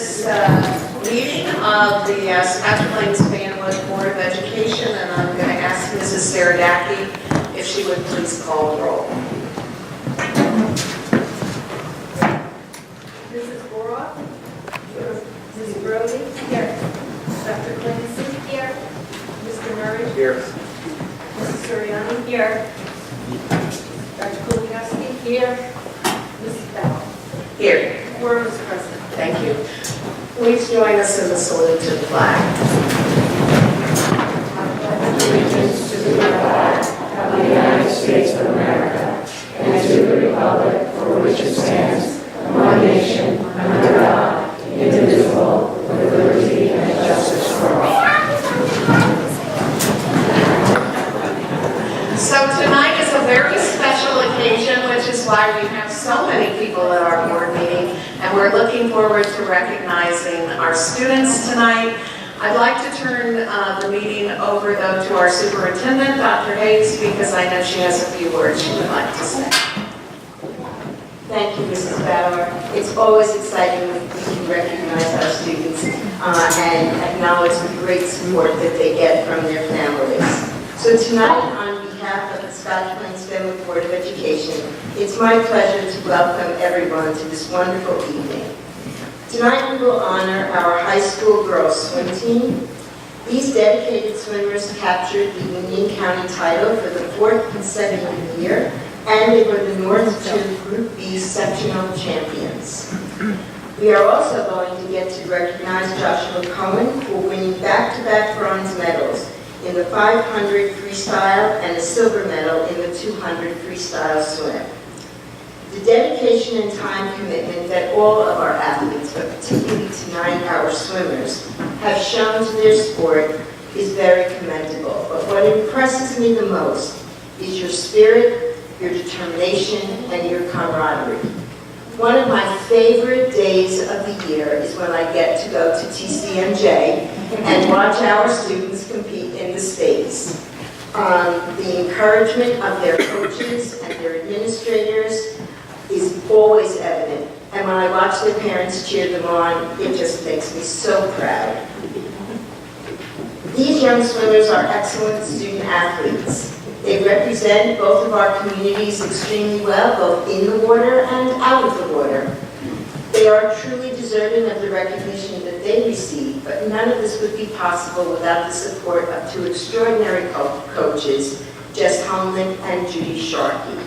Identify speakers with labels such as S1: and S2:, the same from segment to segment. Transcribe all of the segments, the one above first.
S1: this meeting of the Scotch Fanwood Board of Education, and I'm going to ask Mrs. Saradaki if she would please call the roll.
S2: Mrs. Boroff? Here. Mrs. Brody? Here. Dr. Clancy? Here. Mr. Murray?
S3: Here.
S2: Mrs. Suriani? Here. Dr. Kuliaski? Here. Mrs. Bell?
S1: Here.
S2: Quorum is present.
S1: Thank you. Please join us in the salute to the flag.
S4: Allegiance to the flag of the United States of America and to the republic for which it stands, one nation, under God, indivisible, with liberty and justice for all.
S1: So tonight is a very special occasion, which is why we have so many people at our board meeting, and we're looking forward to recognizing our students tonight. I'd like to turn the meeting over, though, to our superintendent, Dr. Hayes, because I know she has a few words she would like to say.
S5: Thank you, Mrs. Bauer. It's always exciting when we can recognize our students and acknowledge the great support that they get from their families. So tonight, on behalf of the Scotch Fanwood Board of Education, it's my pleasure to welcome everyone to this wonderful evening. Tonight we will honor our high school girls swim team. These dedicated swimmers captured the Union County title for the 4th consecutive year, and they were the North 2 Group B sectional champions. We are also going to get to recognize Joshua Cohen for winning back-to-back bronze medals in the 500 freestyle and a silver medal in the 200 freestyle swim. The dedication and time commitment that all of our athletes, but particularly tonight our swimmers, have shown to their sport is very commendable. But what impresses me the most is your spirit, your determination, and your camaraderie. One of my favorite days of the year is when I get to go to TCMJ and watch our students compete in the States. The encouragement of their coaches and their administrators is always evident. And when I watch their parents cheer them on, it just makes me so proud. These young swimmers are excellent student athletes. They represent both of our communities extremely well, both in the water and out of the water. They are truly deserving of the recognition that they receive, but none of this would be possible without the support of two extraordinary coaches, Jess Holman and Judy Sharkey.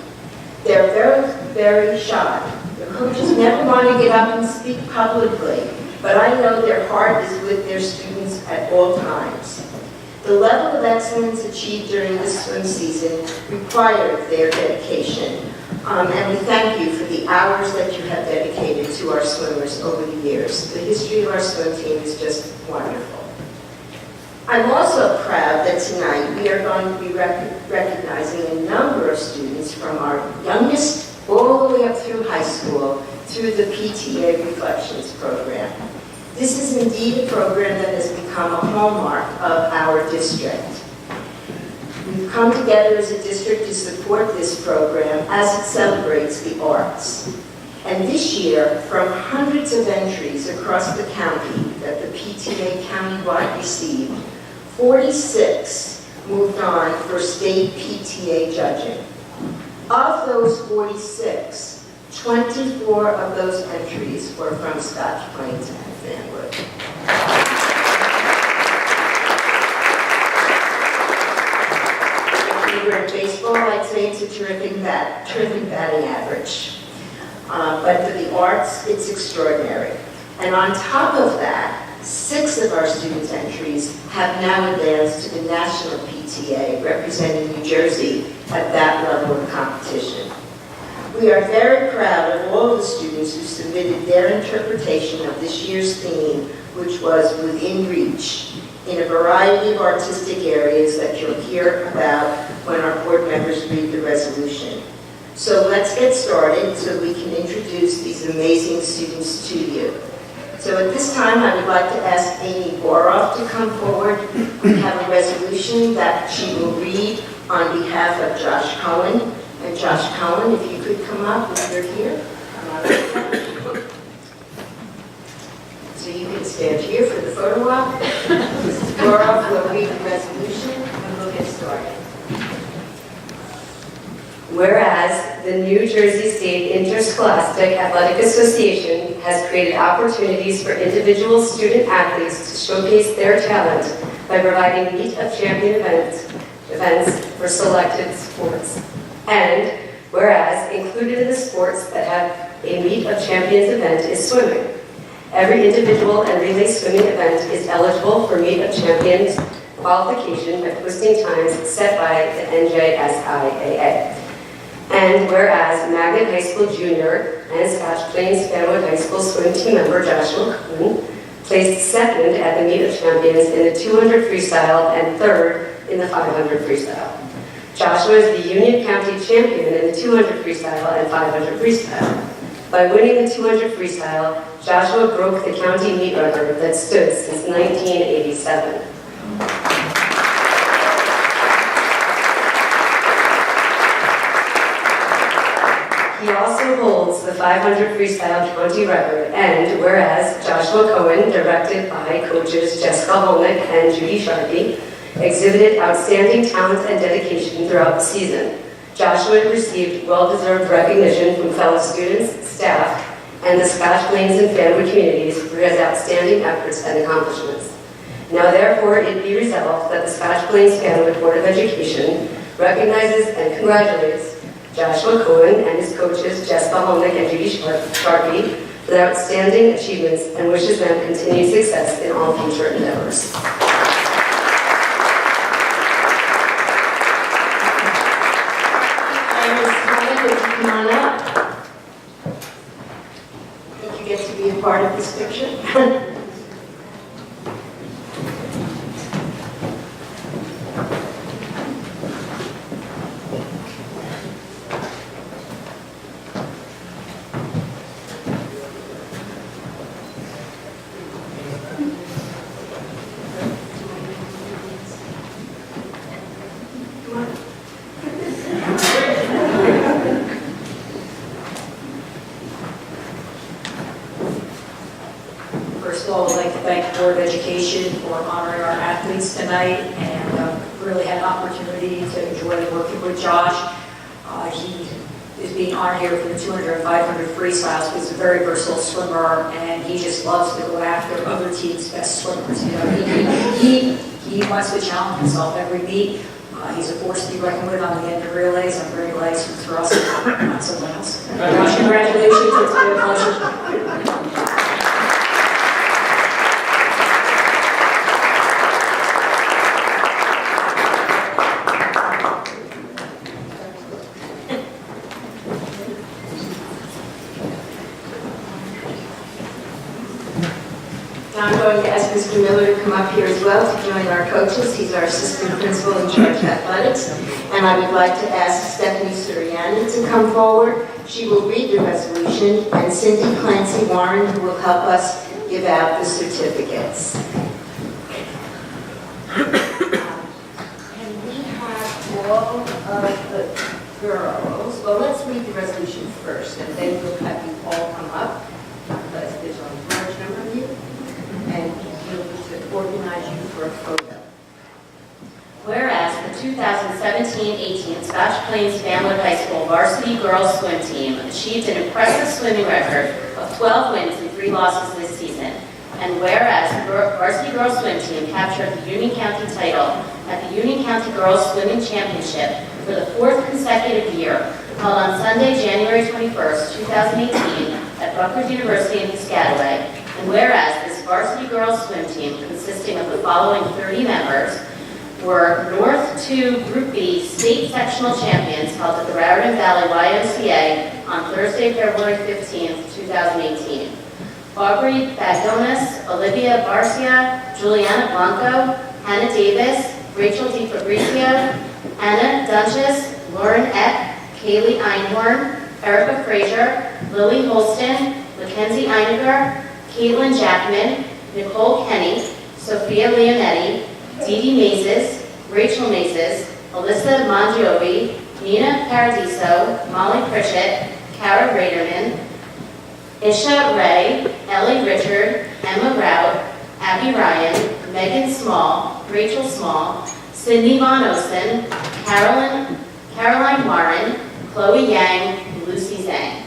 S5: They're very, very shy. The coaches never want to get up and speak publicly, but I know their heart is with their students at all times. The level of excellence achieved during this swim season required their dedication, and we thank you for the hours that you have dedicated to our swimmers over the years. The history of our swim team is just wonderful. I'm also proud that tonight we are going to be recognizing a number of students from our youngest all the way up through high school through the Pta Reflections program. This is indeed a program that has become a hallmark of our district. We've come together as a district to support this program as it celebrates the arts. And this year, from hundreds of entries across the county that the PTA countywide received, 46 moved on for state PTA judging. Of those 46, 24 of those entries were from Scotch Plains and Fanwood. If we were in baseball, I'd say it's a terrific batting average. But for the arts, it's extraordinary. And on top of that, 6 of our students' entries have now advanced to the national PTA, representing New Jersey at that level of competition. We are very proud of all of the students who submitted their interpretation of this year's theme, which was Within Reach, in a variety of artistic areas that you'll hear about when our board members read the resolution. So let's get started so we can introduce these amazing students to you. So at this time, I would like to ask Amy Boroff to come forward. We have a resolution that she will read on behalf of Josh Cohen. And Josh Cohen, if you could come up if you're here. So Clancy, you can stand here for the photo op. Mrs. Goroff will read the resolution, and we'll get started.
S3: Whereas the New Jersey State Interscholastic Athletic Association has created opportunities for individual student athletes to showcase their talent by providing Meet of Champion events for selected sports. And whereas included in the sports that have a Meet of Champions event is swimming. Every individual and relay swimming event is eligible for Meet of Champions qualification by posting times set by the NJSIAA. And whereas Magnet High School Junior and Scotch Plains Fanwood High School swim team member Joshua Kuhn placed second at the Meet of Champions in the 200 freestyle and third in the 500 freestyle. Joshua is the Union County champion in the 200 freestyle and 500 freestyle. By winning the 200 freestyle, Joshua broke the county meet record that stood since 1987. He also holds the 500 freestyle county record, and whereas Joshua Cohen, directed by coaches Jessica Holnick and Judy Sharkey, exhibited outstanding talent and dedication throughout the season. Joshua received well-deserved recognition from fellow students, staff, and the Scotch Plains and Fanwood communities for his outstanding efforts and accomplishments. Now therefore it be resolved that the Scotch Plains Fanwood Board of Education recognizes and congratulates Joshua Cohen and his coaches Jessica Holnick and Judy Sharkey for their outstanding achievements and wishes them continued success in all future endeavors.
S5: Come on up. I think you get to be a part of this picture.
S6: First of all, I'd like to thank the Board of Education for honoring our athletes tonight, and really had an opportunity to enjoy working with Josh. He is being honored here for the 200 and 500 freestyles. He's a very versatile swimmer, and he just loves to go after other teams' best swimmers. You know, he wants to challenge himself every meet. He's a force to be reckoned with on the end of relays. I'm very glad he's for us, not someone else. Josh, congratulations. It's been a pleasure.
S5: Now I'm going to ask Mr. Miller to come up here as well to join our coaches. He's our assistant principal in charge of athletics. And I would like to ask Stephanie Suriani to come forward. She will read the resolution, and Cindy Clancy Warren, who will help us give out the certificates. And we have all of the girls. Well, let's read the resolution first, and then we'll have you all come up, because there's a large number of you, and we'll need to organize you for a photo.
S7: Whereas the 2017-18 Scotch Plains Fanwood High School varsity girls swim team achieved an impressive swimming record of 12 wins and 3 losses this season. And whereas the varsity girls swim team captured the Union County title at the Union County Girls Swimming Championship for the 4th consecutive year, held on Sunday, January 21st, 2018 at Rutgers University in Piscataway. And whereas this varsity girls swim team, consisting of the following 30 members, were North 2 Group B state sectional champions held at the Raritan Valley YMCA on Thursday, February 15th, 2018. Aubrey Bagonis, Olivia Barcia, Juliana Blanco, Hannah Davis, Rachel Di Fabrizio, Anna Dunches, Lauren Eck, Kaylee Einhorn, Erica Frazier, Lily Holston, Mackenzie Einiger, Caitlin Jackman, Nicole Kenny, Sophia Leonetti, Dee Dee Mazes, Rachel Mazes, Alyssa Mangiovi, Nina Paradiso, Molly Pritchett, Kara Raderman, Isha Ray, Ellie Richard, Emma Rout, Abby Ryan, Megan Small, Rachel Small, Cindy Von Osten, Caroline Warren, Chloe Yang, and Lucy Zhang.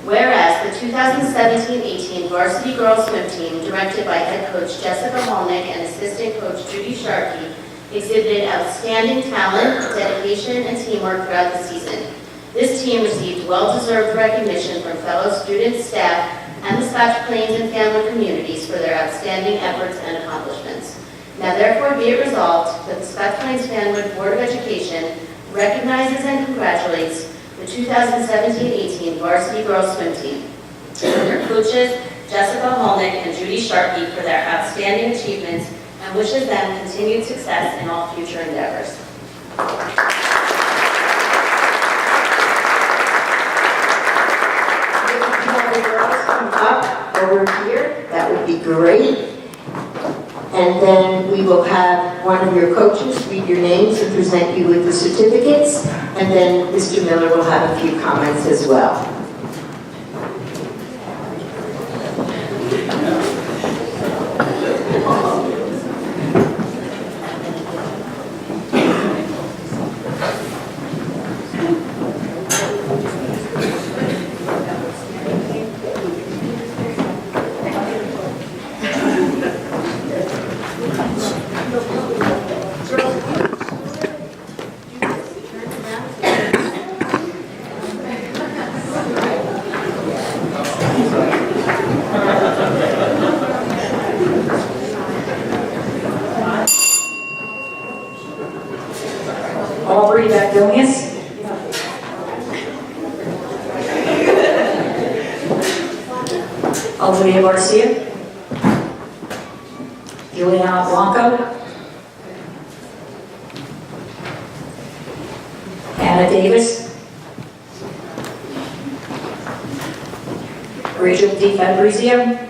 S7: Whereas the 2017-18 varsity girls swim team, directed by head coach Jessica Holnick and assistant coach Judy Sharkey, exhibited outstanding talent, dedication, and teamwork throughout the season. This team received well-deserved recognition from fellow students, staff, and the Scotch Plains and Fanwood communities for their outstanding efforts and accomplishments. Now therefore be it resolved that the Scotch Plains Fanwood Board of Education recognizes and congratulates the 2017-18 varsity girls swim team, and their coaches, Jessica Holnick and Judy Sharkey, for their outstanding achievements and wishes them continued success in all future endeavors.
S5: The girls come up over here, that would be great. And then we will have one of your coaches read your names and present you with the certificates. And then Mr. Miller will have a few comments as well.
S6: Aubrey Bagdonius. Olivia Garcia. Juliana Blanco. Anna Davis. Rachel D. Fabrizio.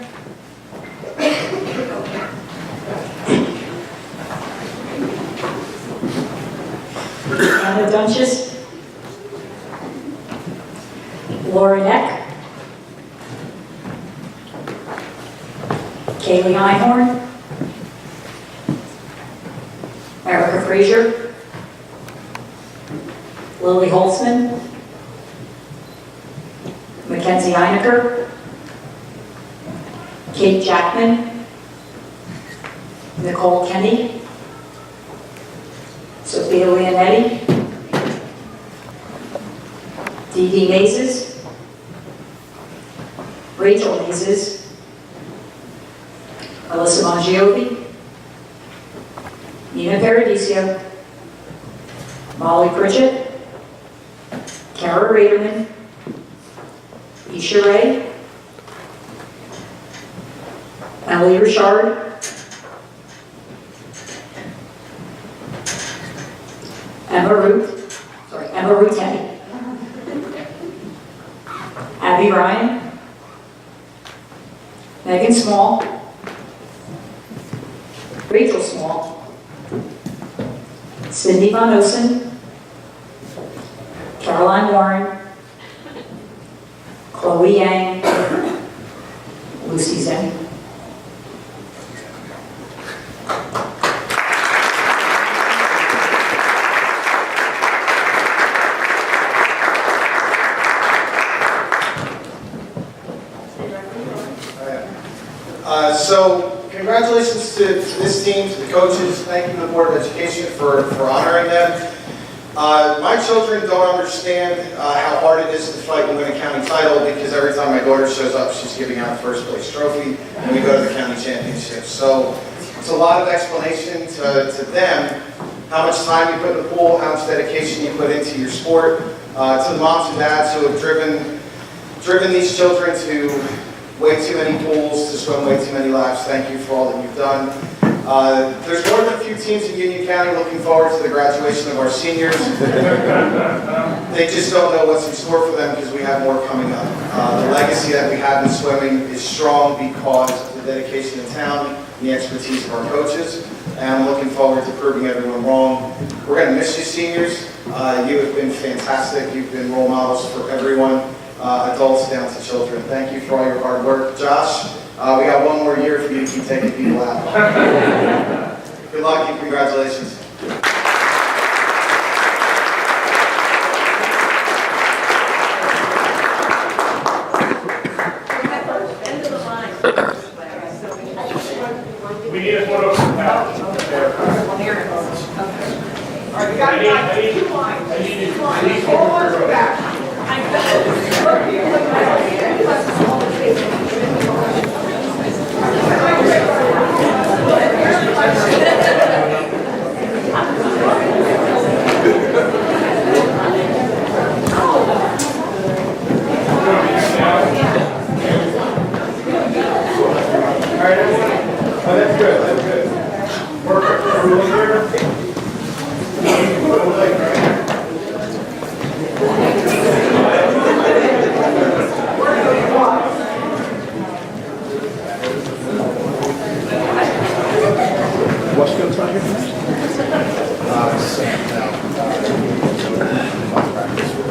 S6: Anna Dunches, Laura Neck, Kaylee Einhorn, Erica Frazier, Lily Holtzman, Mackenzie Einecker, Kate Jackman, Nicole Kenny, Sophia Leonetti, Dee Dee Mazes, Rachel Mazes, Alyssa Mangiovi, Nina Paradiso, Molly Pritchett, Kara Raderman, Isha Ray, Emily Richard, Emma Ruteni, Abby Ryan, Megan Small, Rachel Small, Cindy Von Osen, Caroline Warren, Chloe Yang, Lucy Zhang.
S8: So congratulations to this team, to the coaches. Thank you to the Board of Education for honoring them. My children don't understand how hard it is to fight and win a county title, because every time my daughter shows up, she's giving out a first place trophy and we go to the county championship. So it's a lot of explanation to them, how much time you put in the pool, how much dedication you put into your sport. To the moms and dads who have driven these children to way too many pools, to swim way too many laps. Thank you for all that you've done. There's more than a few teams in Union County looking forward to the graduation of our seniors. They just don't know what's in store for them because we have more coming up. The legacy that we have in swimming is strong because of the dedication of town and the expertise of our coaches. And I'm looking forward to proving everyone wrong. We're going to miss you, seniors. You have been fantastic. You've been role models for everyone. adults down to children. Thank you for all your hard work. Josh, we got one more year for you to keep taking people out. Good luck and congratulations.
S2: End of the line.
S4: We need a photo for that.
S2: Well, here it goes. Okay. All right, we got
S4: I need
S2: two lines.
S4: I need
S2: Two lines. Hold on to that.
S4: All right, everyone. Oh, that's good. That's good. Perfect. Everyone here?
S9: What's going to here?
S8: Sam, now. Practice with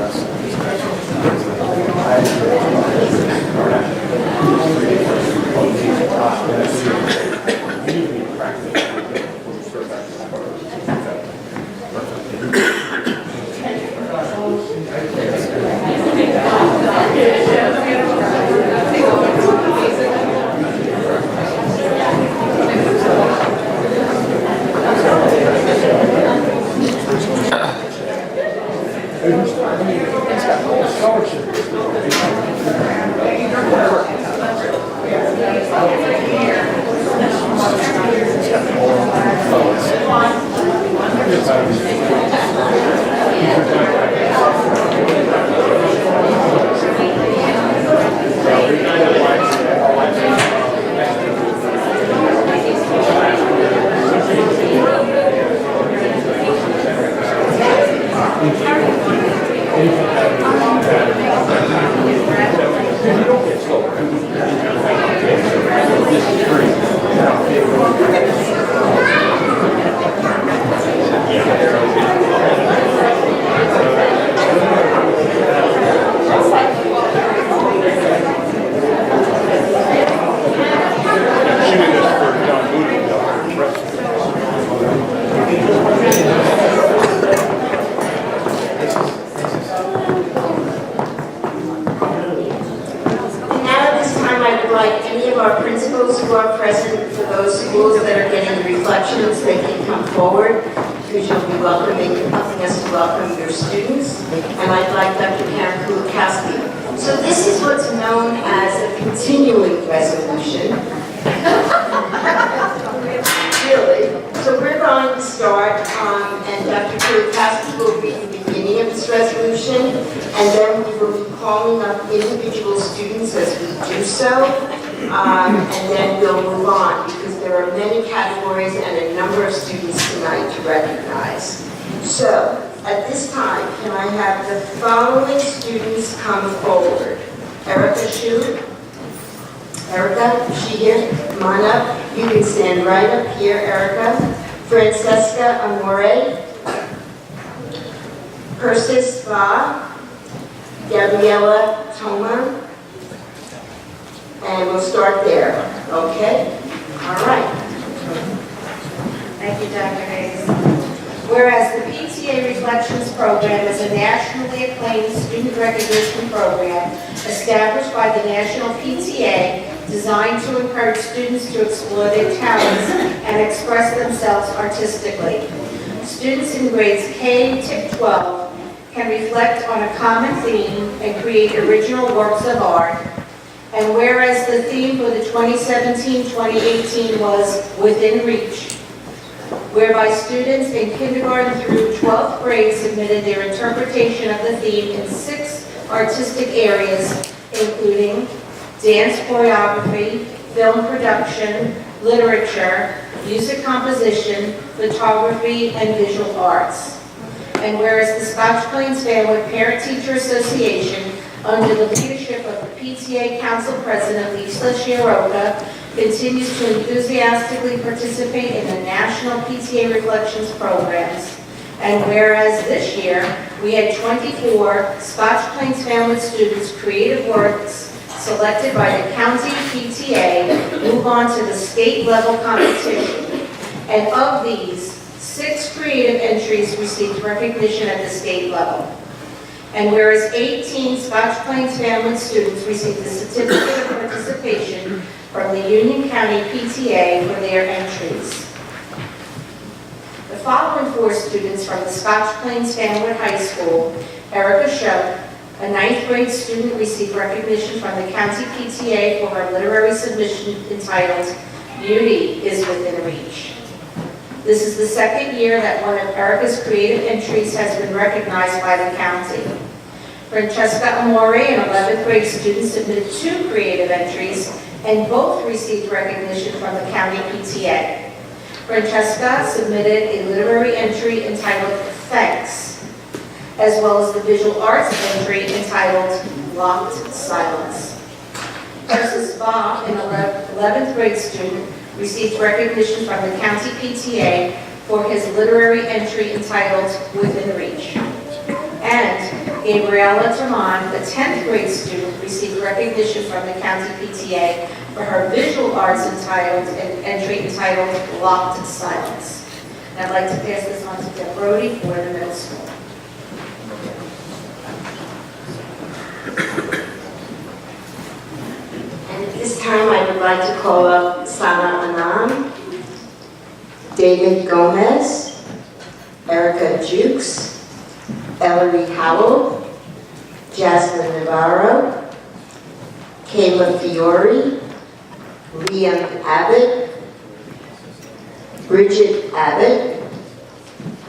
S5: reflections, they can come forward because you'll be helping us to welcome your students. And I'd like Dr. Karen Kulikowski. So this is what's known as a continuing resolution. Really. So we're going to start, and Dr. Kulikowski will read the beginning of this resolution, and then we will be calling up individual students as we do so, and then we'll move on because there are many categories and a number of students tonight to recognize. So, at this time, can I have the following students come forward? Erica Shu. Erica, is she here? Come on up. You can stand right up here, Erica. Francesca Amore. Persis Va. Gabriella Toma. And we'll start there, okay? All right.
S10: Thank you, Dr. Hayes. Whereas the Pta Reflections program is a nationally acclaimed student recognition program established by the National PTA designed to encourage students to explore their talents and express themselves artistically. Students in grades K to 12 can reflect on a common theme and create original works of art. And whereas the theme for the 2017-2018 was Within Reach, whereby students in kindergarten through 12th grade submitted their interpretation of the theme in 6 artistic areas, including dance choreography, film production, literature, music composition, photography, and visual arts. And whereas the Scotch Plains Fanwood Parent-Teacher Association, under the leadership of the PTA Council President Lisa Shiroka, continues to enthusiastically participate in the National PTA Reflections programs. And whereas this year, we had 24 Scotch Plains Fanwood students' creative works selected by the county PTA move on to the state level competition. And of these, 6 creative entries received recognition at the state level. And whereas 18 Scotch Plains Fanwood students received the certificate of participation from the Union County PTA for their entries. The following 4 students from the Scotch Plains Fanwood High School, Erica Show, a 9th grade student, received recognition from the county PTA for her literary submission entitled Beauty is Within Reach. This is the second year that one of Erica's creative entries has been recognized by the county. Francesca Amore, an 11th grade student, submitted 2 creative entries, and both received recognition from the county PTA. Francesca submitted a literary entry entitled Thanks, as well as the visual arts entry entitled Locked Silence. Versus Bob, an 11th grade student, received recognition from the county PTA for his literary entry entitled Within Reach. And Gabriella Taman, a 10th grade student, received recognition from the county PTA for her visual arts entry entitled Locked Silence. And I'd like to pass this on to Deb Brody for the middle school.
S5: And at this time, I would like to call up Sana Anand, David Gomez, Erica Jukes, Ellery Howell, Jasmine Navarro, Kayla Fiore, Liam Abbott, Bridget Abbott,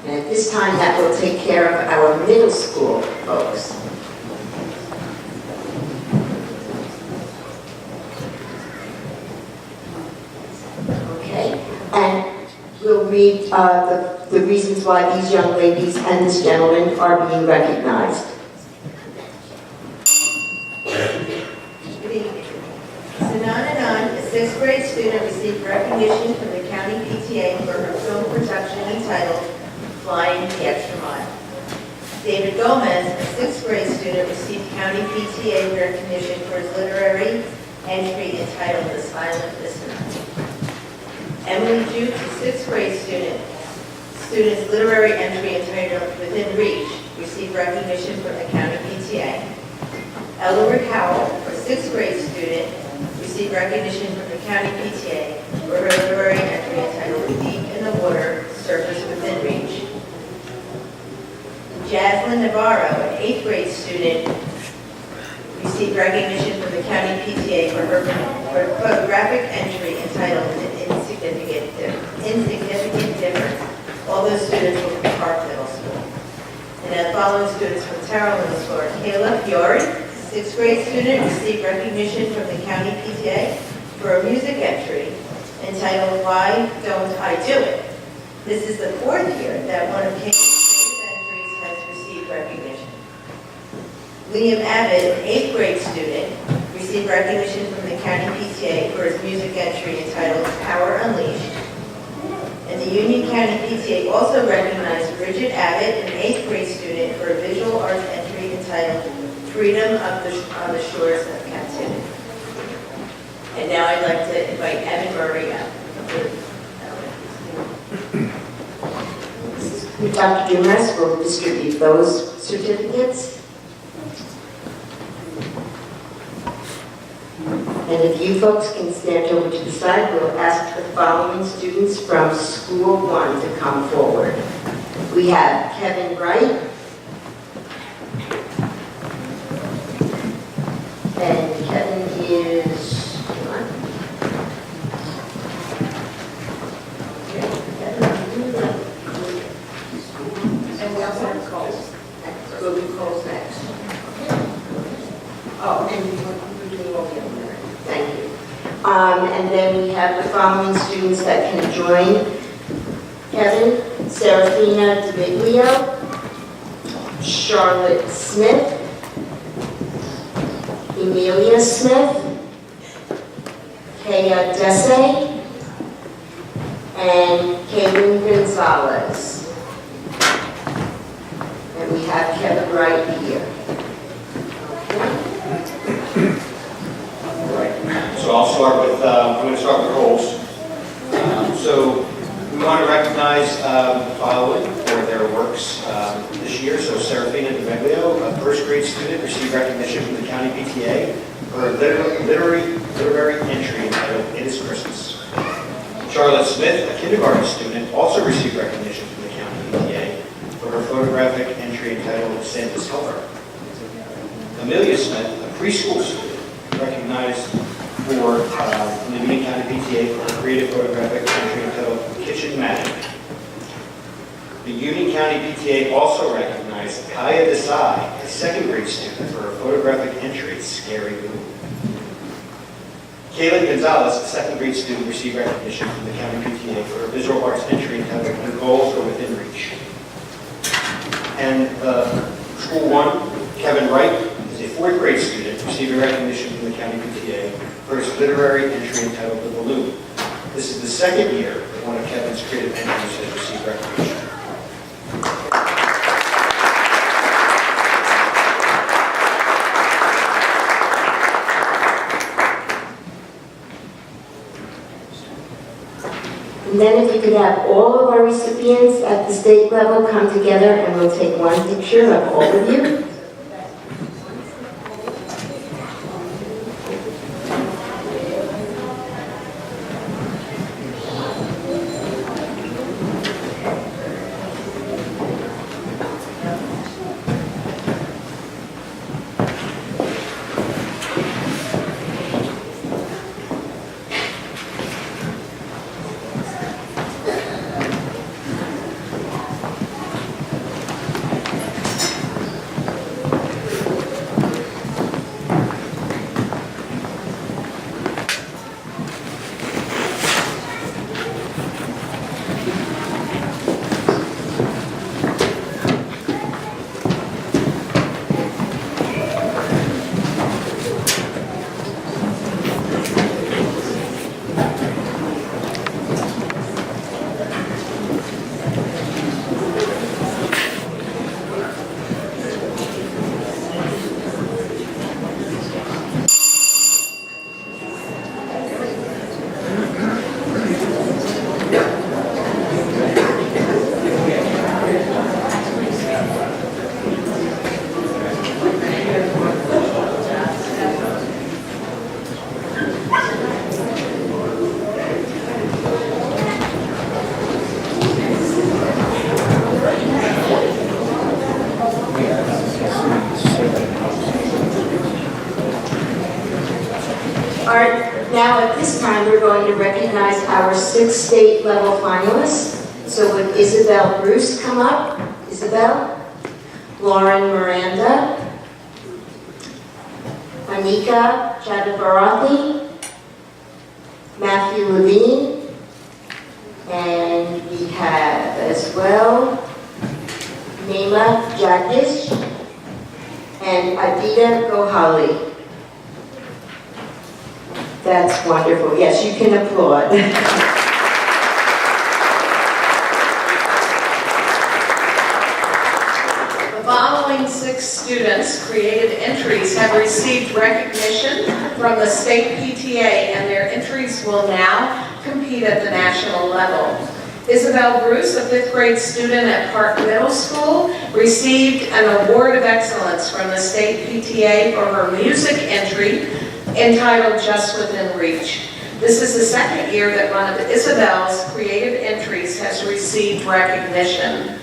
S5: and at this time that will take care of our middle school folks. Okay, and we'll read the reasons why these young ladies and this gentleman are being recognized.
S2: Good evening. Sanan Anand, a 6th grade student, received recognition from the county PTA for her film production entitled Flying the Extra Mile. David Gomez, a 6th grade student, received county PTA recognition for his literary entry entitled The Silent Listener. Emily Jukes, a 6th grade student's literary entry entitled Within Reach, received recognition from the county PTA. Ellery Howell, a 6th grade student, received recognition from the county PTA for her literary entry entitled Deep in the Water, Surface Within Reach. Jasmine Navarro, an 8th grade student, received recognition from the county PTA for her photographic entry entitled An Insignificant Difference. All those students were from Park Middle School. And the following students from Terrell Middle School are Kayla Fiore, 6th grade student, received recognition from the county PTA for a music entry entitled Why Don't I Do It? This is the 4th year that one of Kayla's entries has received recognition. Liam Abbott, an 8th grade student, received recognition from the county PTA for his music entry entitled Power Unleashed. And the Union County PTA also recognized Bridget Abbott, an 8th grade student, for a visual arts entry entitled Freedom on the Shores of Captivity. And now I'd like to invite Evan Murray up.
S5: Dr. Dumas will distribute those certificates. And if you folks can stand over to the side, we'll ask the following students from School 1 to come forward. We have Kevin Wright, and Kevin is, come on.
S10: And we also have Coles.
S5: We'll do Coles next.
S10: Oh, and we're doing all the other.
S5: Thank you. And then we have the following students that can join Kevin: Serafina DeBiglio, Charlotte Smith, Emilia Smith, Kaya Dese, and Kaylin Gonzalez. And we have right here.
S11: All right. So I'll start with, I'm going to start with roles. So we want to recognize Fanwood for their works this year. So Serafina DeMeglio, a first grade student, received recognition from the County PTA for her literary entry entitled It Is Christmas. Charlotte Smith, a kindergarten student, also received recognition from the County PTA for her photographic entry entitled Santa's Helper. Amelia Smith, a preschool student, recognized from the Union County PTA for her creative photographic entry entitled Kitchen Magic. The Union County PTA also recognized Kaya Desai, a second grade student, for her photographic entry Scary Moon. Kaylin Gonzalez, a second grade student, received recognition from the County PTA for her visual arts entry entitled Your Goals Are Within Reach. And School 1, Kevin Wright, is a fourth grade student, receiving recognition from the County PTA for his literary entry entitled The Balloon. This is the second year that one of Kevin's creative entries has received recognition.
S5: And then if you could have all of our recipients at the state level come together and we'll take one picture of all of you. Now at this time, we're going to recognize our 6 state level finalists. So would Isabel Bruce come up? Isabel? Lauren Miranda? Anika Chadabarathi? Matthew Levine? And we have as well Neema Jagdish and Adita Gohali. That's wonderful. Yes, you can applaud.
S1: The following 6 students' creative entries have received recognition from the state PTA, and their entries will now compete at the national level. Isabel Bruce, a 5th grade student at Park Middle School, received an Award of Excellence from the state PTA for her music entry entitled Just Within Reach. This is the 2nd year that one of Isabel's creative entries has received recognition.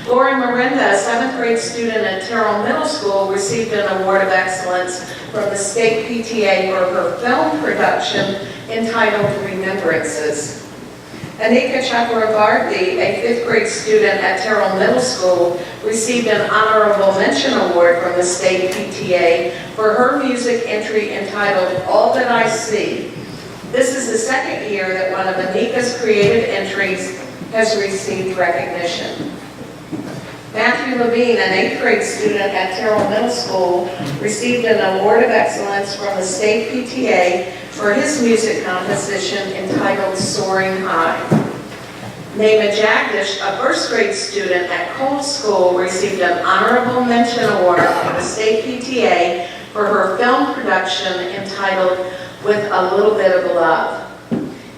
S1: Lauren Miranda, a 7th grade student at Terrell Middle School, received an Award of Excellence from the state PTA for her film production entitled Remembrances. Anika Chakravarti, a 5th grade student at Terrell Middle School, received an Honorable Mention Award from the state PTA for her music entry entitled All That I See. This is the 2nd year that one of Anika's creative entries has received recognition. Matthew Levine, an 8th grade student at Terrell Middle School, received an Award of Excellence from the state PTA for his music composition entitled Soaring High. Naima Jagdish, a first grade student at Cole School, received an honorable mention award from the state PTA for her film production entitled With a Little Bit of Love.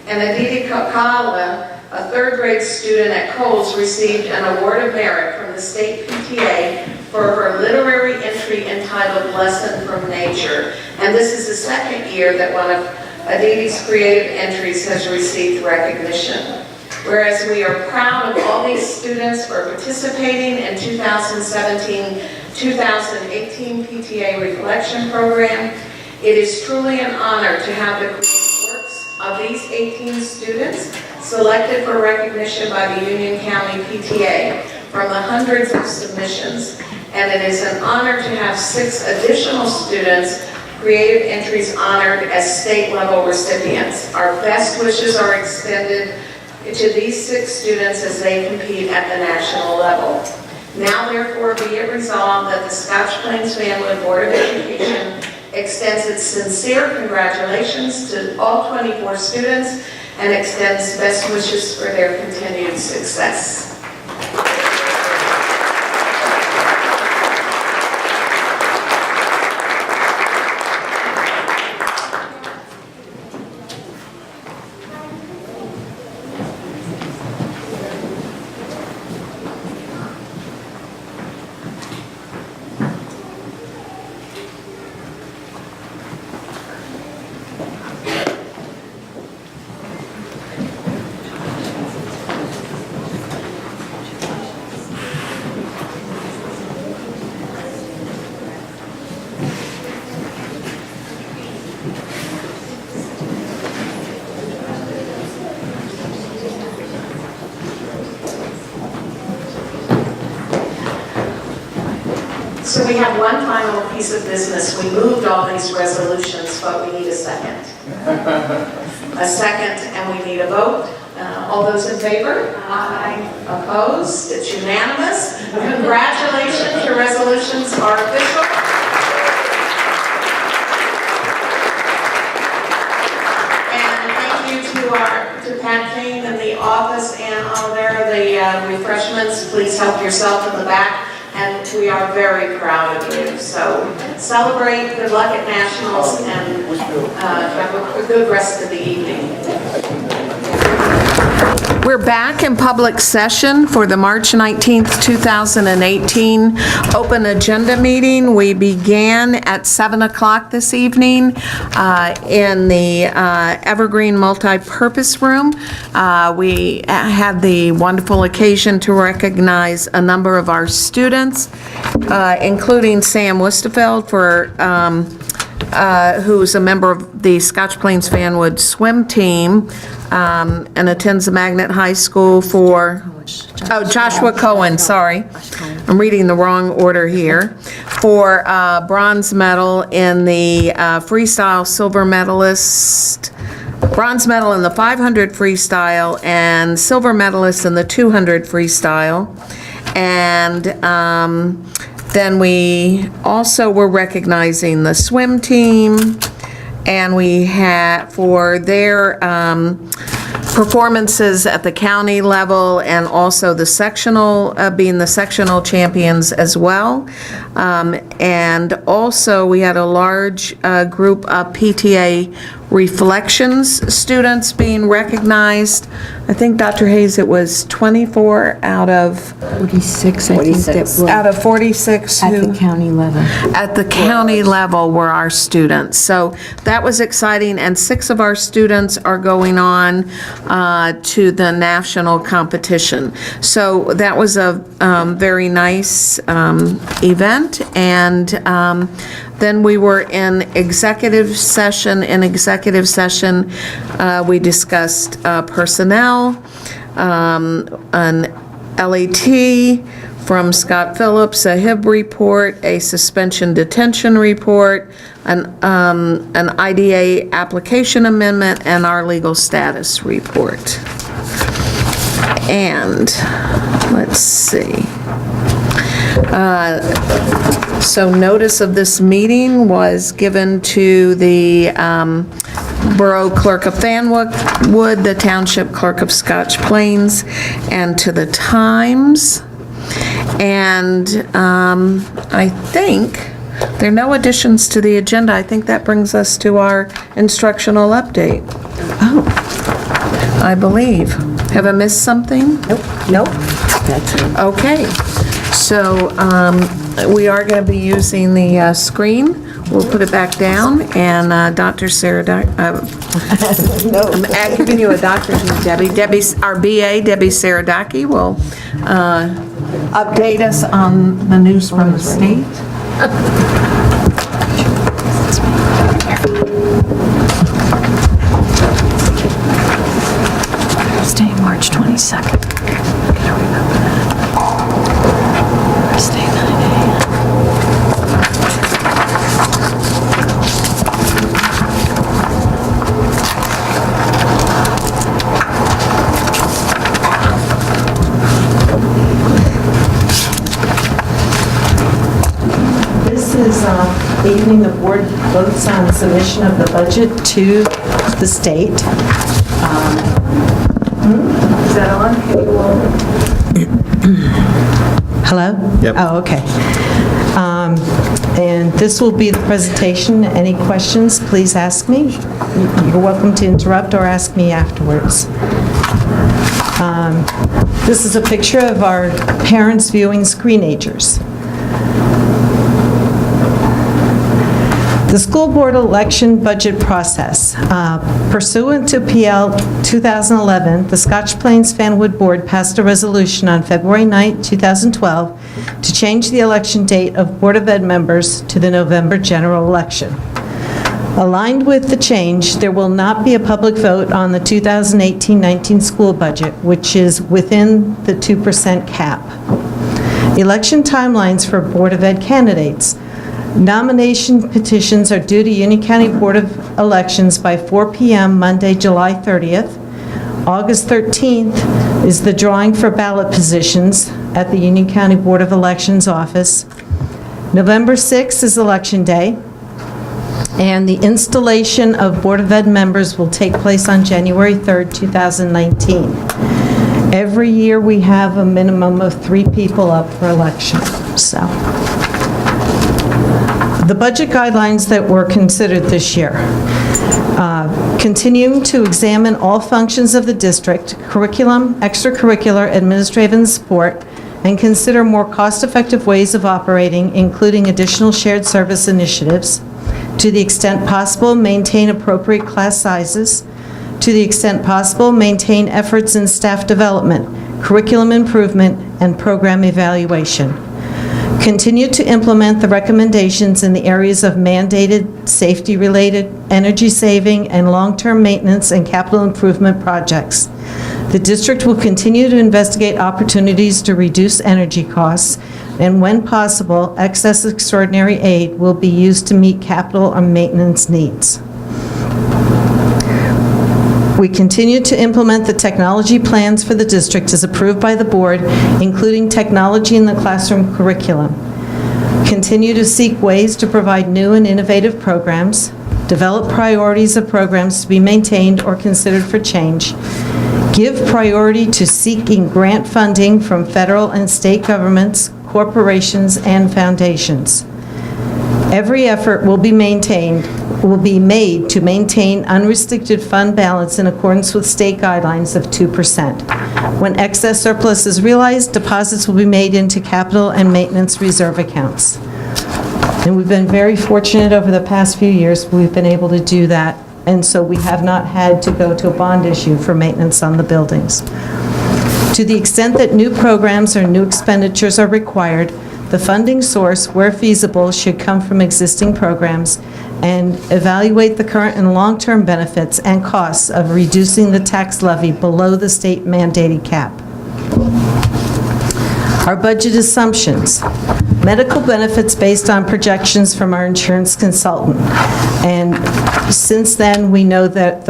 S1: And Aditi Kakala, a third grade student at Coles, received an award of merit from the state PTA for her literary entry entitled Lesson from Nature. And this is the second year that one of Aditi's creative entries has received recognition. Whereas we are proud of all these students for participating in 2017-2018 PTA Reflection Program, it is truly an honor to have the creative works of these 18 students selected for recognition by the Union County PTA from the hundreds of submissions. And it is an honor to have 6 additional students' creative entries honored as state-level recipients. Our best wishes are extended to these 6 students as they compete at the national level. Now, therefore, be it resolved that the Scotch Plains Fanwood Board of Education extends its sincere congratulations to all 24 students and extends best wishes for their continued success. So we have one final piece of business. We moved all these resolutions, but we need a second. A second, and we need a vote. All those in favor? Aye. Opposed? It's unanimous. Congratulations, your resolutions are official. And thank you to Pat Kane in the office and all there, the refreshments. Please help yourself in the back. And we are very proud of you. So celebrate, good luck at Nationals, and have a good rest of the evening. We're back in public session for the March 19th, 2018 open agenda meeting. We began at 7 o'clock this evening in the Evergreen Multi-Purpose Room. We had the wonderful occasion to recognize a number of our students, including Sam Wistefeld, who's a member of the Scotch Plains Fanwood swim team and attends the Magnet High School for, Joshua Cohen, sorry. I'm reading the wrong order here. For bronze medal in the freestyle, silver medalist, bronze medal in the 500 freestyle, and silver medalist in the 200 freestyle. And then we also were recognizing the swim team, and we had for their performances at the county level, and also the sectional, being the sectional champions as well. And also we had a large group of PTA Reflections students being recognized. I think, Dr. Hayes, it was 24 out of
S12: 46, I think that were
S1: out of 46
S12: at the county level.
S1: At the county level were our students. So that was exciting, and 6 of our students are going on to the national competition. So that was a very nice event, and then we were in executive session. In executive session, we discussed personnel, an LAT from Scott Phillips, a HIB report, a suspension detention report, an IDA application amendment, and our legal status report. And let's see. So notice of this meeting was given to the Borough Clerk of Fanwood, the Township Clerk of Scotch Plains, and to the Times. And I think there are no additions to the agenda. I think that brings us to our instructional update. Oh, I believe. Have I missed something?
S10: Nope. That's it.
S1: Okay, so we are going to be using the screen. We'll put it back down, and Dr. Sarah, I'm giving you a doctor's name, Debbie, our BA, Debbie Saradaki, will update us on the news from the state.
S12: Thursday, March 22nd. Gotta remember that. Thursday, 9 a.m.
S13: This is the evening the board votes on submission of the budget to the state. Is that on? Hello?
S9: Yep.
S13: Oh, okay. And this will be the presentation. Any questions, please ask me. You're welcome to interrupt or ask me afterwards. This is a picture of our parents viewing Screenagers. The school board election budget process. Pursuant to PL 2011, the Scotch Plains Fanwood Board passed a resolution on February 9, 2012, to change the election date of Board of Ed members to the November general election. Aligned with the change, there will not be a public vote on the 2018-19 school budget, which is within the 2% cap. Election timelines for Board of Ed candidates. Nomination petitions are due to Union County Board of Elections by 4 p.m. Monday, July 30th. August 13th is the drawing for ballot positions at the Union County Board of Elections office. November 6th is Election Day, and the installation of Board of Ed members will take place on January 3rd, 2019. Every year we have a minimum of 3 people up for election, so. The budget guidelines that were considered this year. Continuing to examine all functions of the district, curriculum, extracurricular, administrative, and support, and consider more cost-effective ways of operating, including additional shared service initiatives. To the extent possible, maintain appropriate class sizes. To the extent possible, maintain efforts in staff development, curriculum improvement, and program evaluation. Continue to implement the recommendations in the areas of mandated, safety-related, energy-saving, and long-term maintenance and capital improvement projects. The district will continue to investigate opportunities to reduce energy costs, and when possible, excess extraordinary aid will be used to meet capital or maintenance needs. We continue to implement the technology plans for the district as approved by the board, including technology in the classroom curriculum. Continue to seek ways to provide new and innovative programs, develop priorities of programs to be maintained or considered for change, give priority to seeking grant funding from federal and state governments, corporations, and foundations. Every effort will be made to maintain unrestricted fund balance in accordance with state guidelines of 2%. When excess surplus is realized, deposits will be made into capital and maintenance reserve accounts. And we've been very fortunate over the past few years, we've been able to do that, and so we have not had to go to a bond issue for maintenance on the buildings. To the extent that new programs or new expenditures are required, the funding source, where feasible, should come from existing programs, and evaluate the current and long-term benefits and costs of reducing the tax levy below the state mandated cap. Our budget assumptions. Medical benefits based on projections from our insurance consultant. And since then, we know that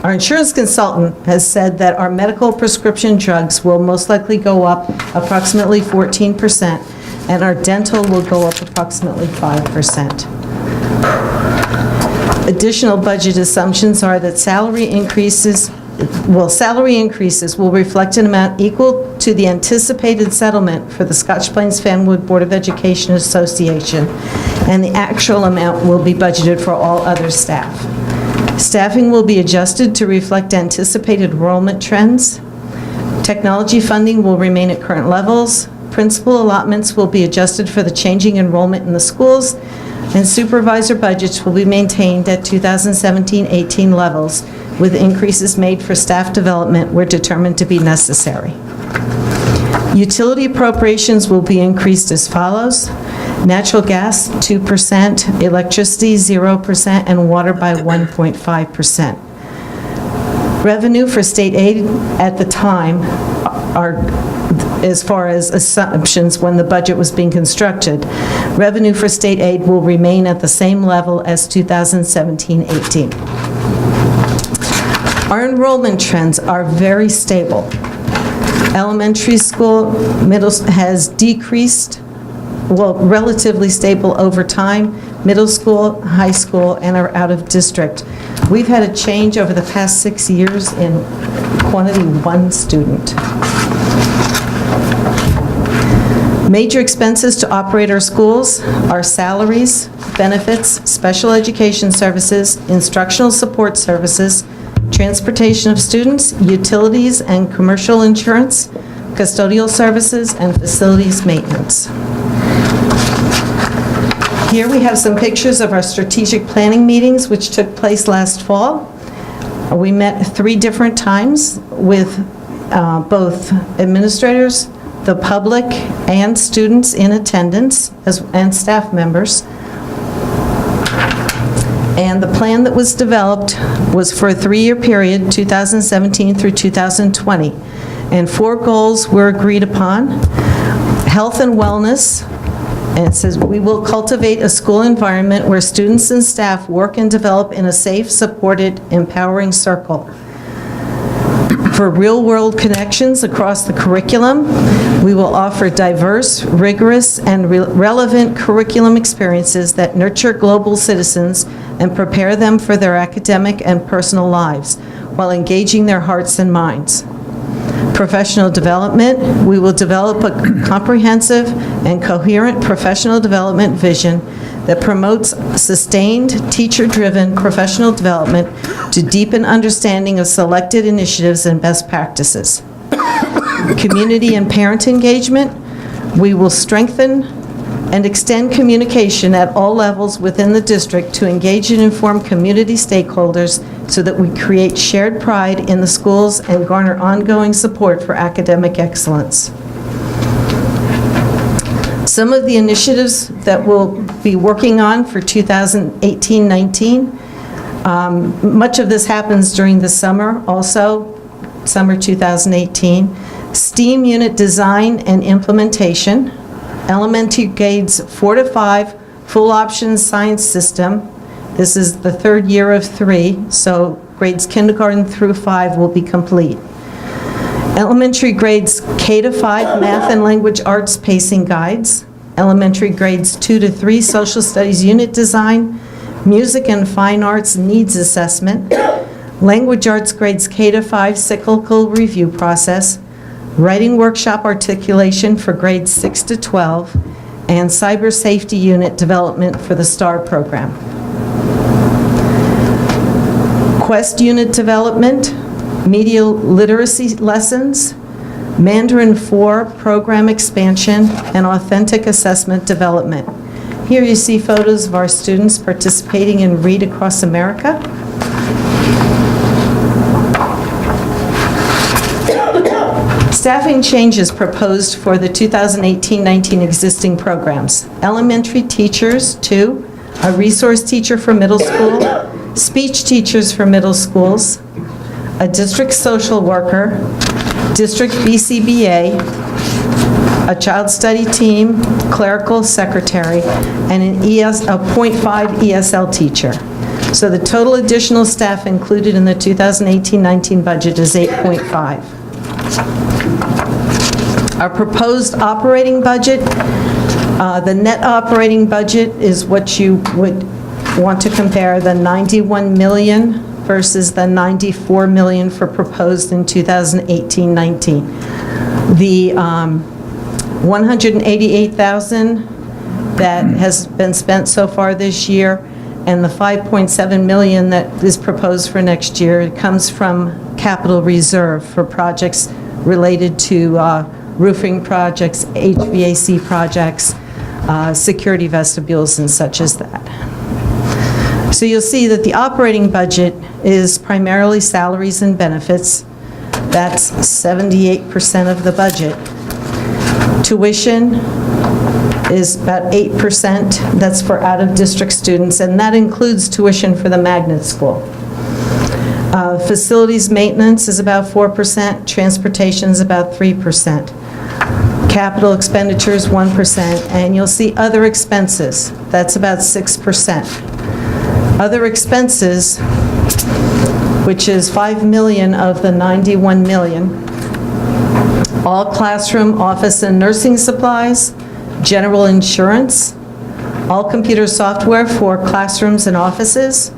S13: our Our insurance consultant has said that our medical prescription drugs will most likely go up approximately 14%, and our dental will go up approximately 5%. Additional budget assumptions are that salary increases will reflect an amount equal to the anticipated settlement for the Scotch Plains Fanwood Board of Education Association, and the actual amount will be budgeted for all other staff. Staffing will be adjusted to reflect anticipated enrollment trends. Technology funding will remain at current levels. Principal allotments will be adjusted for the changing enrollment in the schools, and supervisor budgets will be maintained at 2017-18 levels, with increases made for staff development where determined to be necessary. Utility appropriations will be increased as follows: natural gas 2%, electricity 0%, and water by 1.5%. Revenue for state aid at the time are, as far as assumptions when the budget was being constructed, revenue for state aid will remain at the same level as 2017-18. Our enrollment trends are very stable. Elementary school, has decreased, well, relatively stable over time. Middle school, high school, and are out of district. We've had a change over the past 6 years in quantity 1 student. Major expenses to operate our schools are salaries, benefits, special education services, instructional support services, transportation of students, utilities and commercial insurance, custodial services, and facilities maintenance. Here we have some pictures of our strategic planning meetings, which took place last fall. We met 3 different times with both administrators, the public, and students in attendance, and staff members. And the plan that was developed was for a 3-year period, 2017 through 2020. And 4 goals were agreed upon: health and wellness. And it says, we will cultivate a school environment where students and staff work and develop in a safe, supported, empowering circle. For real-world connections across the curriculum, we will offer diverse, rigorous, and relevant curriculum experiences that nurture global citizens and prepare them for their academic and personal lives, while engaging their hearts and minds. Professional development, we will develop a comprehensive and coherent professional development vision that promotes sustained, teacher-driven professional development to deepen understanding of selected initiatives and best practices. Community and parent engagement, we will strengthen and extend communication at all levels within the district to engage and inform community stakeholders so that we create shared pride in the schools and garner ongoing support for academic excellence. Some of the initiatives that we'll be working on for 2018-19, much of this happens during the summer also, summer 2018. STEAM unit design and implementation, elementary grades 4 to 5, full option science system. This is the 3rd year of 3, so grades kindergarten through 5 will be complete. Elementary grades K to 5 math and language arts pacing guides, elementary grades 2 to 3 social studies unit design, music and fine arts needs assessment, language arts grades K to 5 cyclical review process, writing workshop articulation for grades 6 to 12, and cyber safety unit development for the STAR program. Quest unit development, media literacy lessons, Mandarin 4 program expansion, and authentic assessment development. Here you see photos of our students participating in Read Across America. Staffing changes proposed for the 2018-19 existing programs. Elementary teachers, 2, a resource teacher for middle school, speech teachers for middle schools, a district social worker, district BCBA, a child study team, clerical secretary, and a .5 ESL teacher. So the total additional staff included in the 2018-19 budget is 8.5. Our proposed operating budget, the net operating budget is what you would want to compare, the 91 million versus the 94 million for proposed in 2018-19. The 188,000 that has been spent so far this year, and the 5.7 million that is proposed for next year, it comes from capital reserve for projects related to roofing projects, HVAC projects, security vestibules, and such as that. So you'll see that the operating budget is primarily salaries and benefits. That's 78% of the budget. Tuition is about 8%. That's for out-of-district students, and that includes tuition for the magnet school. Facilities maintenance is about 4%. Transportation is about 3%. Capital expenditures, 1%. And you'll see other expenses. That's about 6%. Other expenses, which is 5 million of the 91 million, all classroom, office, and nursing supplies, general insurance, all computer software for classrooms and offices,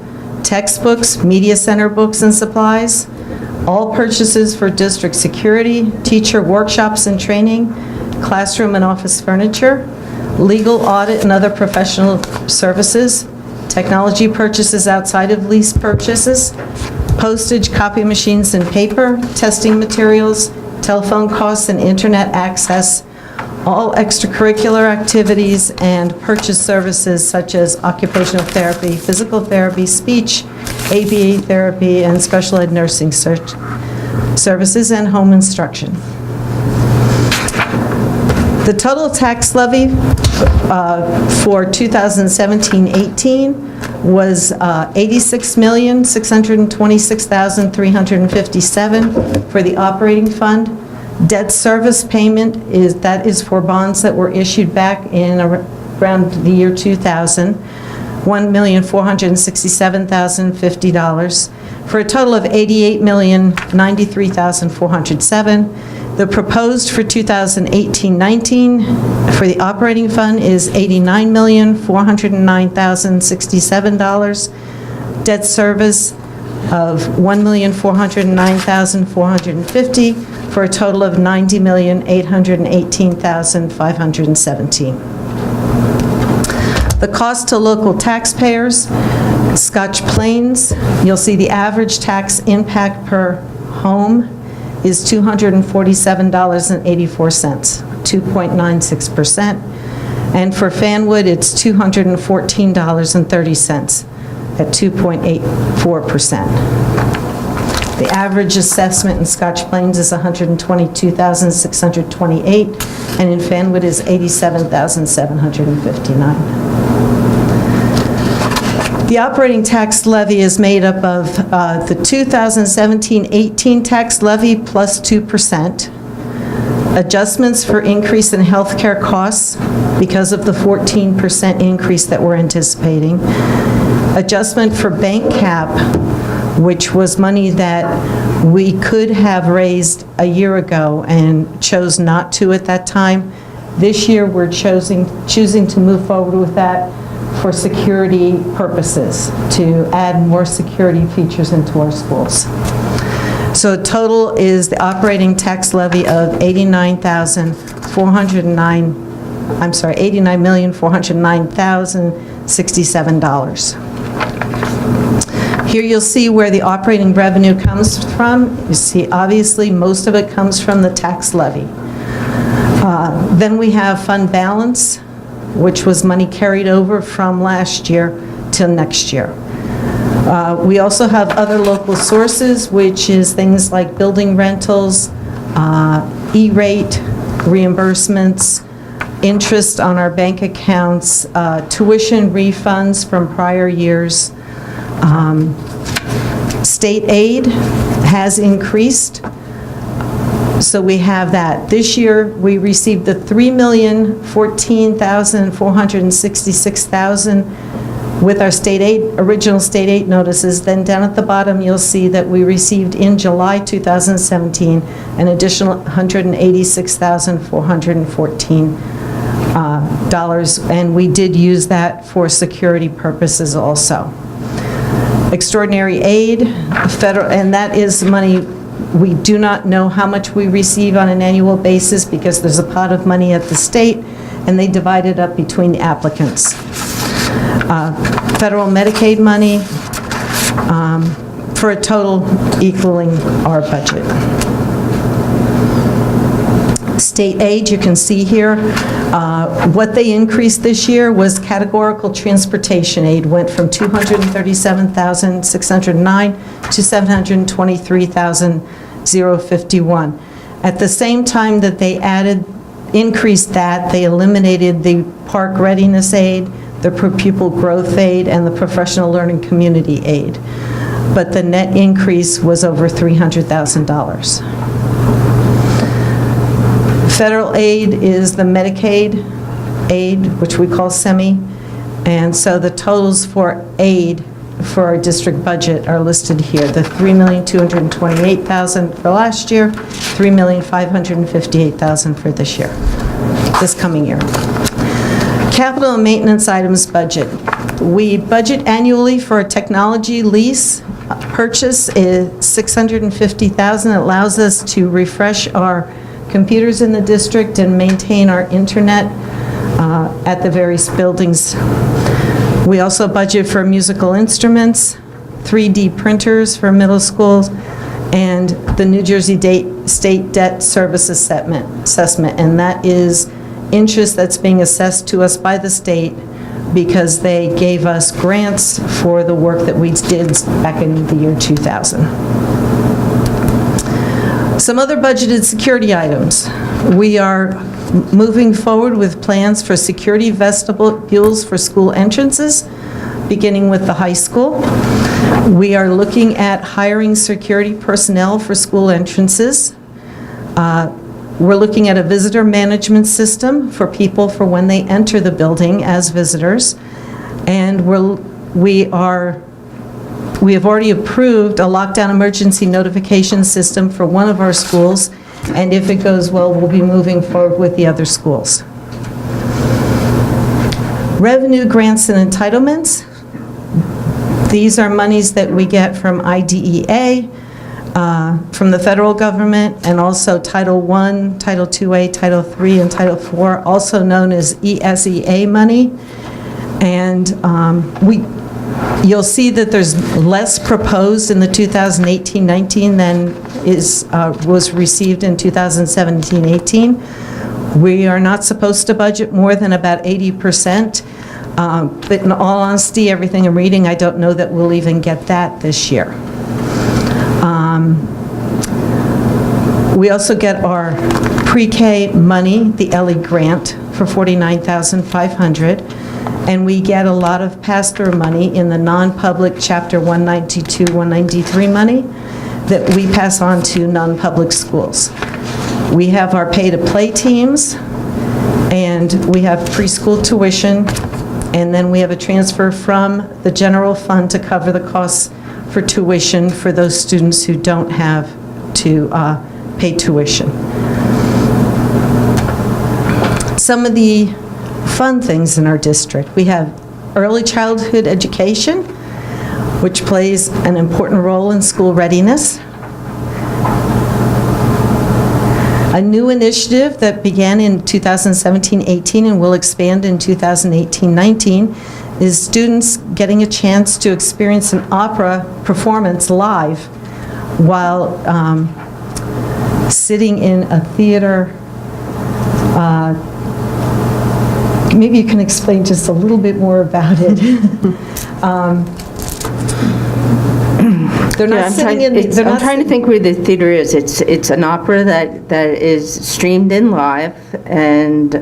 S13: textbooks, media center books and supplies, all purchases for district security, teacher workshops and training, classroom and office furniture, legal, audit, and other professional services, technology purchases outside of lease purchases, postage, copy machines and paper, testing materials, telephone costs and internet access, all extracurricular activities, and purchase services such as occupational therapy, physical therapy, speech, ABA therapy, and special ed nursing services, and home instruction. The total tax levy for 2017-18 was $86,626,357 for the operating fund. Debt service payment is for bonds that were issued back in around the year 2000, $1,467,050, for a total of $88,093,407. The proposed for 2018-19 for the operating fund is $89,409,067. Debt service of $1,409,450 for a total of $90,818,517. The cost to local taxpayers, Scotch Plains, you'll see the average tax impact per home is $247.84, 2.96%. And for Fanwood, it's $214.30 at 2.84%. The average assessment in Scotch Plains is $122,628, and in Fanwood is $87,759. The operating tax levy is made up of the 2017-18 tax levy plus 2%, adjustments for increase in healthcare costs because of the 14% increase that we're anticipating, adjustment for bank cap, which was money that we could have raised a year ago and chose not to at that time. This year, we're choosing to move forward with that for security purposes, to add more security features into our schools. So total is the operating tax levy of $89,409,067. Here you'll see where the operating revenue comes from. You see, obviously, most of it comes from the tax levy. Then we have fund balance, which was money carried over from last year till next year. We also have other local sources, which is things like building rentals, E-rate reimbursements, interest on our bank accounts, tuition refunds from prior years. State aid has increased, so we have that. This year, we received the $3,014,466,000 with our state aid, original state aid notices. Then down at the bottom, you'll see that we received in July 2017 an additional $186,414 dollars, and we did use that for security purposes also. Extraordinary aid, federal, and that is money, we do not know how much we receive on an annual basis because there's a pot of money at the state, and they divide it up between the applicants. Federal Medicaid money, for a total equaling our budget. State aid, you can see here, what they increased this year was categorical transportation aid, went from $237,609 to $723,051. At the same time that they increased that, they eliminated the park readiness aid, the per-pupil growth aid, and the professional learning community aid. But the net increase was over $300,000. Federal aid is the Medicaid aid, which we call SEMI, and so the totals for aid for our district budget are listed here. The $3,228,000 for last year, $3,558,000 for this year, this coming year. Capital and maintenance items budget. We budget annually for a technology lease purchase is $650,000. It allows us to refresh our computers in the district and maintain our internet at the various buildings. We also budget for musical instruments, 3D printers for middle schools, and the New Jersey State Debt Service Assessment, and that is interest that's being assessed to us by the state because they gave us grants for the work that we did back in the year 2000. Some other budgeted security items. We are moving forward with plans for security vestibules for school entrances, beginning with the high school. We are looking at hiring security personnel for school entrances. We're looking at a visitor management system for people for when they enter the building as visitors. And we have already approved a lockdown emergency notification system for one of our schools, and if it goes well, we'll be moving forward with the other schools. Revenue grants and entitlements. These are monies that we get from IDEA, from the federal government, and also Title I, Title IIA, Title III, and Title IV, also known as ESEA money. And you'll see that there's less proposed in the 2018-19 than was received in 2017-18. We are not supposed to budget more than about 80%, but in all honesty, everything I'm reading, I don't know that we'll even get that this year. We also get our pre-K money, the ELLE grant, for $49,500. And we get a lot of pass-through money in the non-public Chapter 192, 193 money that we pass on to non-public schools. We have our pay-to-play teams, and we have preschool tuition, and then we have a transfer from the general fund to cover the costs for tuition for those students who don't have to pay tuition. Some of the fun things in our district. We have early childhood education, which plays an important role in school readiness. A new initiative that began in 2017-18 and will expand in 2018-19 is students getting a chance to experience an opera performance live while sitting in a theater. Maybe you can explain just a little bit more about it. They're not sitting in.
S14: I'm trying to think where the theater is. It's an opera that is streamed in live and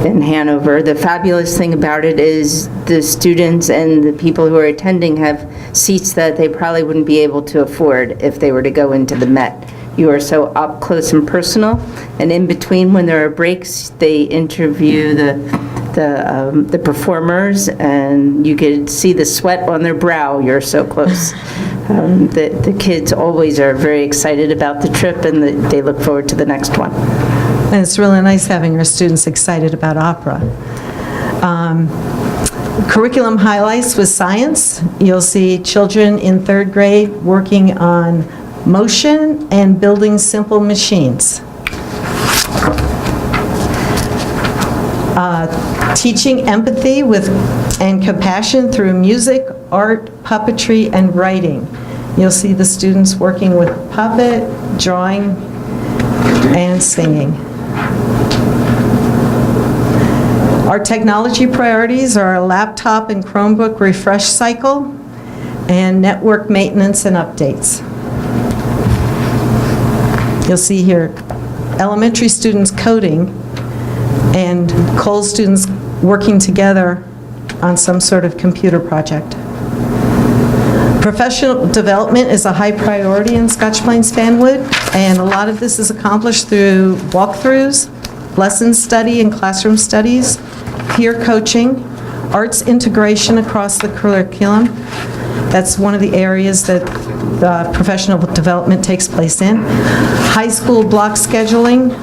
S14: in Hanover. The fabulous thing about it is the students and the people who are attending have seats that they probably wouldn't be able to afford if they were to go into the Met. You are so up close and personal, and in between, when there are breaks, they interview the the performers, and you could see the sweat on their brow. You're so close. The kids always are very excited about the trip, and they look forward to the next one.
S13: And it's really nice having our students excited about opera. Curriculum highlights with science. You'll see children in 3rd grade working on motion and building simple machines. Teaching empathy and compassion through music, art, puppetry, and writing. You'll see the students working with puppet, drawing, and singing. Our technology priorities are a laptop and Chromebook refresh cycle and network maintenance and updates. You'll see here elementary students coding and Cole students working together on some sort of computer project. Professional development is a high priority in Scotch Plains Fanwood, and a lot of this is accomplished through walkthroughs, lesson study and classroom studies, peer coaching, arts integration across the curriculum. That's one of the areas that the professional development takes place in. High school block scheduling,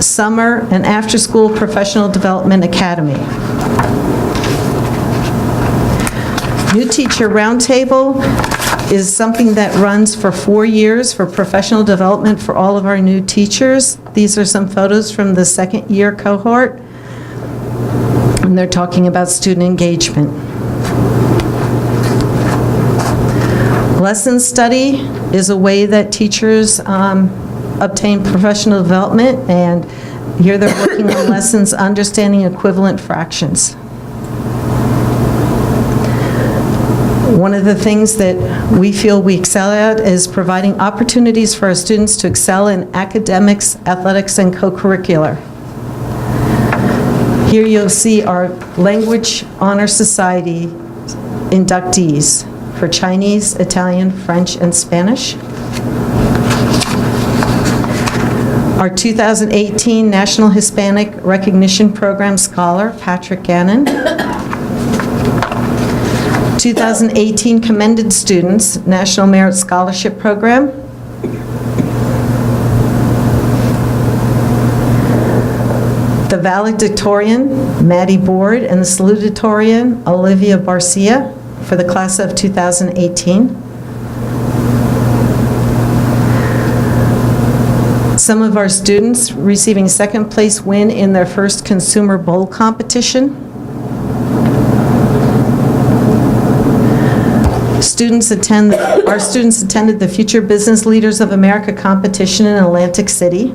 S13: summer and after-school professional development academy. New Teacher Roundtable is something that runs for 4 years for professional development for all of our new teachers. These are some photos from the 2nd year cohort, and they're talking about student engagement. Lesson study is a way that teachers obtain professional development, and here they're working on lessons understanding equivalent fractions. One of the things that we feel we excel at is providing opportunities for our students to excel in academics, athletics, and co-curricular. Here you'll see our Language Honor Society inductees for Chinese, Italian, French, and Spanish. Our 2018 National Hispanic Recognition Program Scholar, Patrick Gannon. 2018 Commended Students, National Merit Scholarship Program. The valedictorian, Maddie Board, and the salutatorian, Olivia Barcia, for the class of 2018. Some of our students receiving 2nd place win in their first Consumer Bowl competition. Our students attended the Future Business Leaders of America competition in Atlantic City.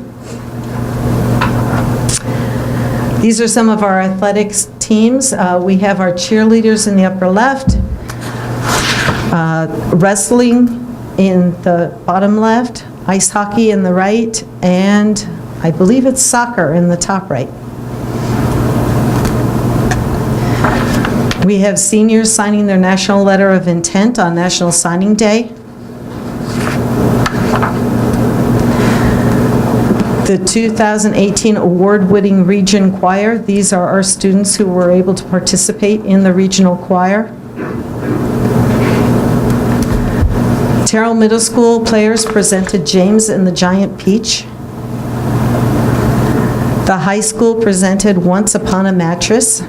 S13: These are some of our athletics teams. We have our cheerleaders in the upper left, wrestling in the bottom left, ice hockey in the right, and I believe it's soccer in the top right. We have seniors signing their National Letter of Intent on National Signing Day. The 2018 award-winning Region Choir, these are our students who were able to participate in the regional choir. Terrell Middle School players presented James and the Giant Peach. The high school presented Once Upon a Mattress.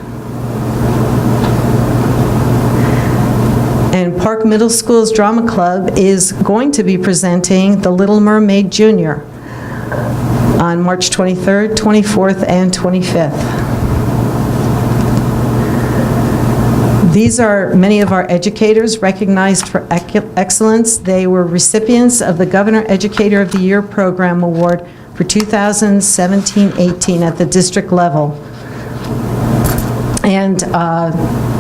S13: And Park Middle School's Drama Club is going to be presenting The Little Mermaid Jr. on March 23rd, 24th, and 25th. These are many of our educators recognized for excellence. They were recipients of the Governor Educator of the Year Program Award for 2017-18 at the district level. And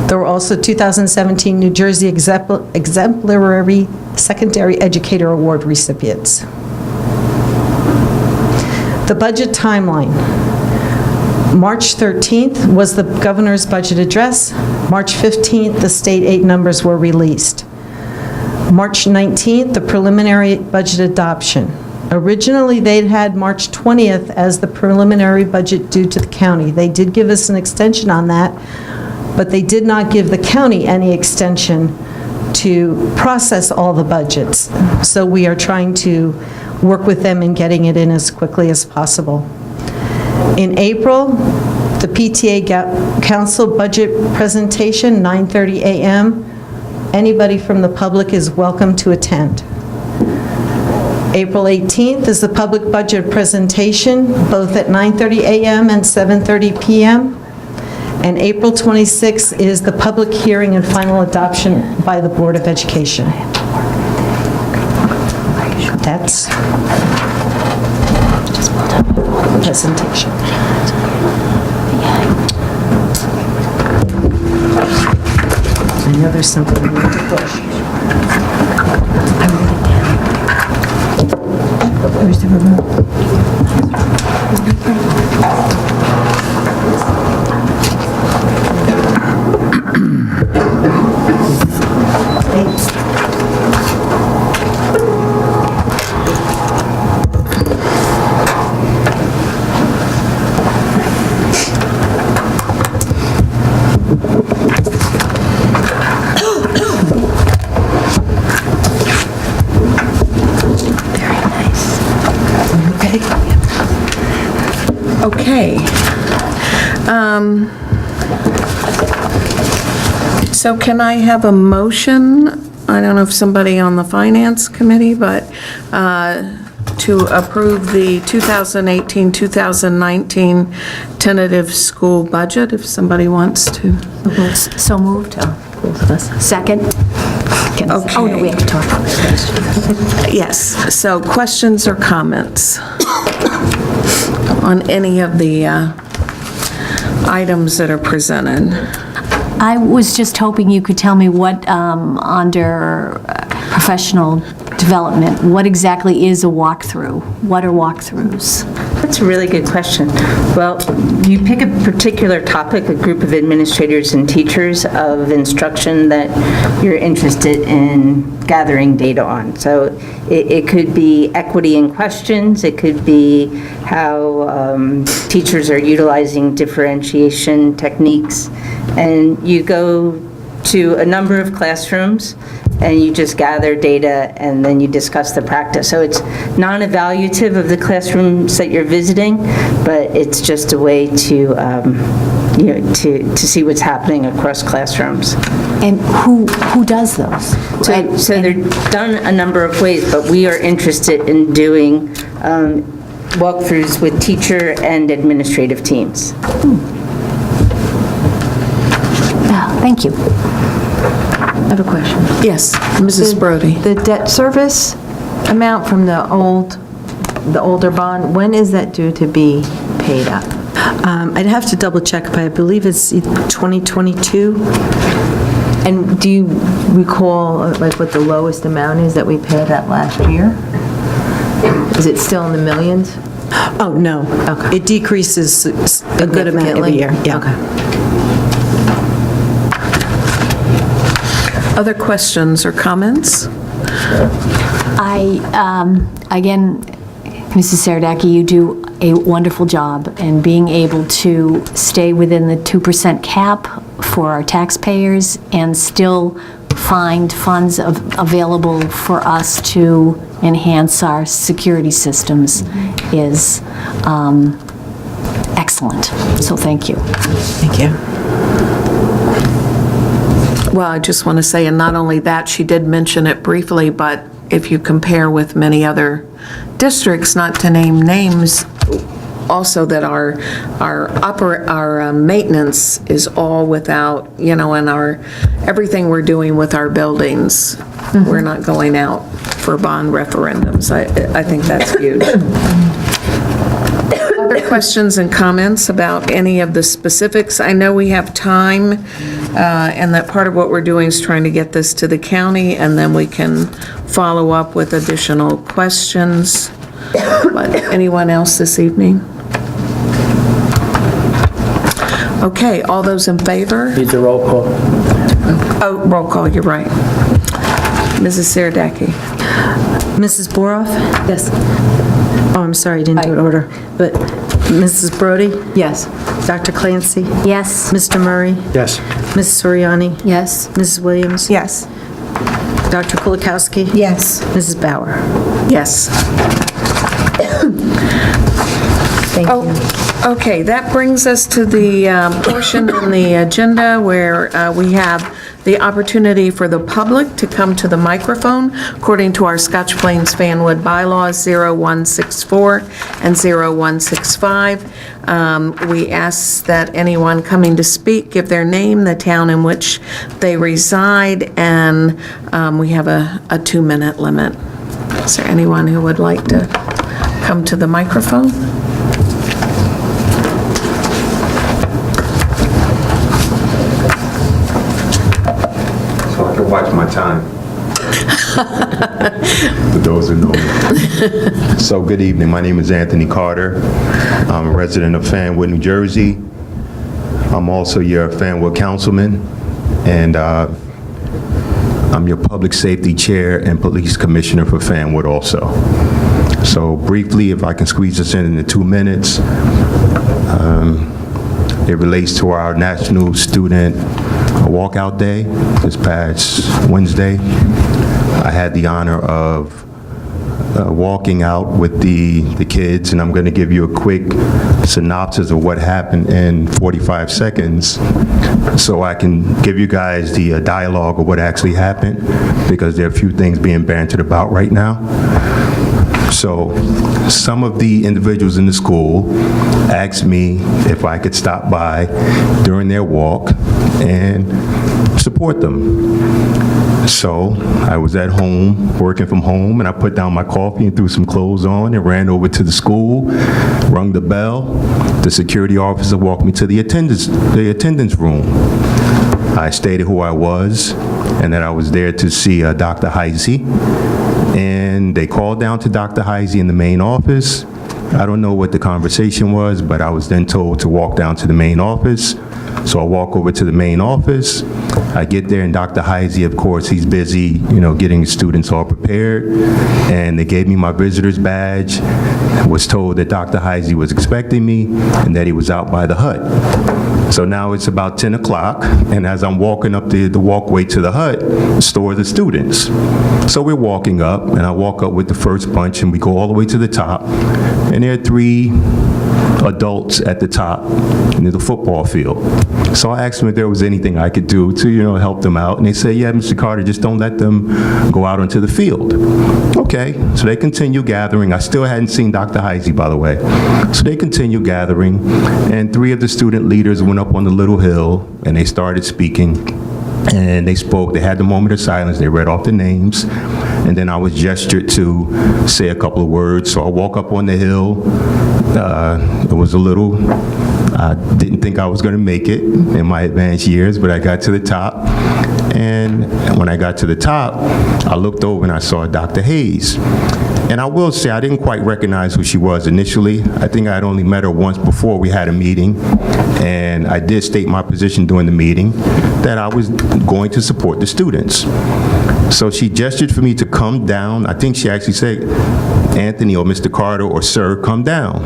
S13: there were also 2017 New Jersey Exemplary Secondary Educator Award recipients. The budget timeline. March 13th was the governor's budget address. March 15th, the state aid numbers were released. March 19th, the preliminary budget adoption. Originally, they'd had March 20th as the preliminary budget due to the county. They did give us an extension on that, but they did not give the county any extension to process all the budgets. So we are trying to work with them in getting it in as quickly as possible. In April, the PTA Council budget presentation, 9:30 a.m. Anybody from the public is welcome to attend. April 18th is the public budget presentation, both at 9:30 a.m. and 7:30 p.m. And April 26th is the public hearing and final adoption by the Board of Education. That's the presentation. I know there's something I need to push. Where's the remote?
S15: Okay. So can I have a motion? I don't know if somebody on the Finance Committee, but to approve the 2018-2019 tentative school budget, if somebody wants to.
S12: So moved. Second.
S15: Okay.
S12: Oh, no, we have to talk about it.
S15: Yes, so questions or comments on any of the items that are presented?
S12: I was just hoping you could tell me what, under professional development, what exactly is a walkthrough? What are walkthroughs?
S14: That's a really good question. Well, you pick a particular topic, a group of administrators and teachers of instruction that you're interested in gathering data on. So it could be equity in questions, it could be how teachers are utilizing differentiation techniques, and you go to a number of classrooms and you just gather data and then you discuss the practice. So it's non-evaluative of the classrooms that you're visiting, but it's just a way to, to see what's happening across classrooms.
S12: And who does those?
S14: So they're done a number of ways, but we are interested in doing walkthroughs with teacher and administrative teams.
S12: Thank you.
S16: I have a question.
S15: Yes, Mrs. Brody.
S16: The debt service amount from the older bond, when is that due to be paid up?
S13: I'd have to double check, but I believe it's 2022.
S16: And do you recall like what the lowest amount is that we paid that last year? Is it still in the millions?
S13: Oh, no.
S16: Okay.
S13: It decreases a good amount every year. Yeah.
S16: Okay.
S15: Other questions or comments?
S12: Again, Mrs. Saradaki, you do a wonderful job in being able to stay within the 2% cap for our taxpayers and still find funds available for us to enhance our security systems is excellent. So thank you.
S13: Thank you.
S15: Well, I just want to say, and not only that, she did mention it briefly, but if you compare with many other districts, not to name names, also that our maintenance is all without, and everything we're doing with our buildings, we're not going out for bond referendums. I think that's huge. Other questions and comments about any of the specifics? I know we have time, and that part of what we're doing is trying to get this to the county, and then we can follow up with additional questions. But anyone else this evening? Okay, all those in favor?
S9: Needs a roll call.
S15: Oh, roll call, you're right. Mrs. Saradaki.
S13: Mrs. Boroff?
S16: Yes.
S13: Oh, I'm sorry, I didn't do it in order. But Mrs. Brody?
S16: Yes.
S13: Dr. Clancy?
S12: Yes.
S13: Mr. Murray?
S9: Yes.
S13: Mrs. Soriani?
S12: Yes.
S13: Mrs. Williams?
S10: Yes.
S13: Dr. Kulikowski?
S10: Yes.
S13: Mrs. Bauer?
S15: Yes.
S16: Thank you.
S15: Okay, that brings us to the portion in the agenda where we have the opportunity for the public to come to the microphone according to our Scotch Plains Fanwood bylaws 0164 and 0165. We ask that anyone coming to speak give their name, the town in which they reside, and we have a 2-minute limit. Is there anyone who would like to come to the microphone?
S17: So I can watch my time. For those who know me. So good evening, my name is Anthony Carter. I'm a resident of Fanwood, New Jersey. I'm also your Fanwood councilman, and I'm your public safety chair and police commissioner for Fanwood also. So briefly, if I can squeeze this in the 2 minutes, it relates to our National Student Walkout Day this past Wednesday. I had the honor of walking out with the kids, and I'm going to give you a quick synopsis of what happened in 45 seconds so I can give you guys the dialogue of what actually happened, because there are a few things being bantered about right now. So some of the individuals in the school asked me if I could stop by during their walk and support them. So I was at home, working from home, and I put down my coffee and threw some clothes on and ran over to the school, rung the bell. The security officer walked me to the attendance room. I stated who I was and that I was there to see Dr. Heisey. And they called down to Dr. Heisey in the main office. I don't know what the conversation was, but I was then told to walk down to the main office. So I walk over to the main office. I get there, and Dr. Heisey, of course, he's busy, getting the students all prepared. And they gave me my visitor's badge. I was told that Dr. Heisey was expecting me and that he was out by the hut. So now it's about 10 o'clock, and as I'm walking up the walkway to the hut, store the students. So we're walking up, and I walk up with the first bunch, and we go all the way to the top, and there are 3 adults at the top near the football field. So I asked them if there was anything I could do to, help them out, and they said, yeah, Mr. Carter, just don't let them go out onto the field. Okay, so they continue gathering. I still hadn't seen Dr. Heisey, by the way. So they continue gathering, and 3 of the student leaders went up on the little hill, and they started speaking. And they spoke, they had the moment of silence, they read off the names, and then I was gestured to say a couple of words. So I walk up on the hill. It was a little, I didn't think I was going to make it in my advanced years, but I got to the top. And when I got to the top, I looked over and I saw Dr. Hayes. And I will say, I didn't quite recognize who she was initially. I think I had only met her once before we had a meeting. And I did state my position during the meeting that I was going to support the students. So she gestured for me to come down. I think she actually said, Anthony or Mr. Carter or Sir, come down.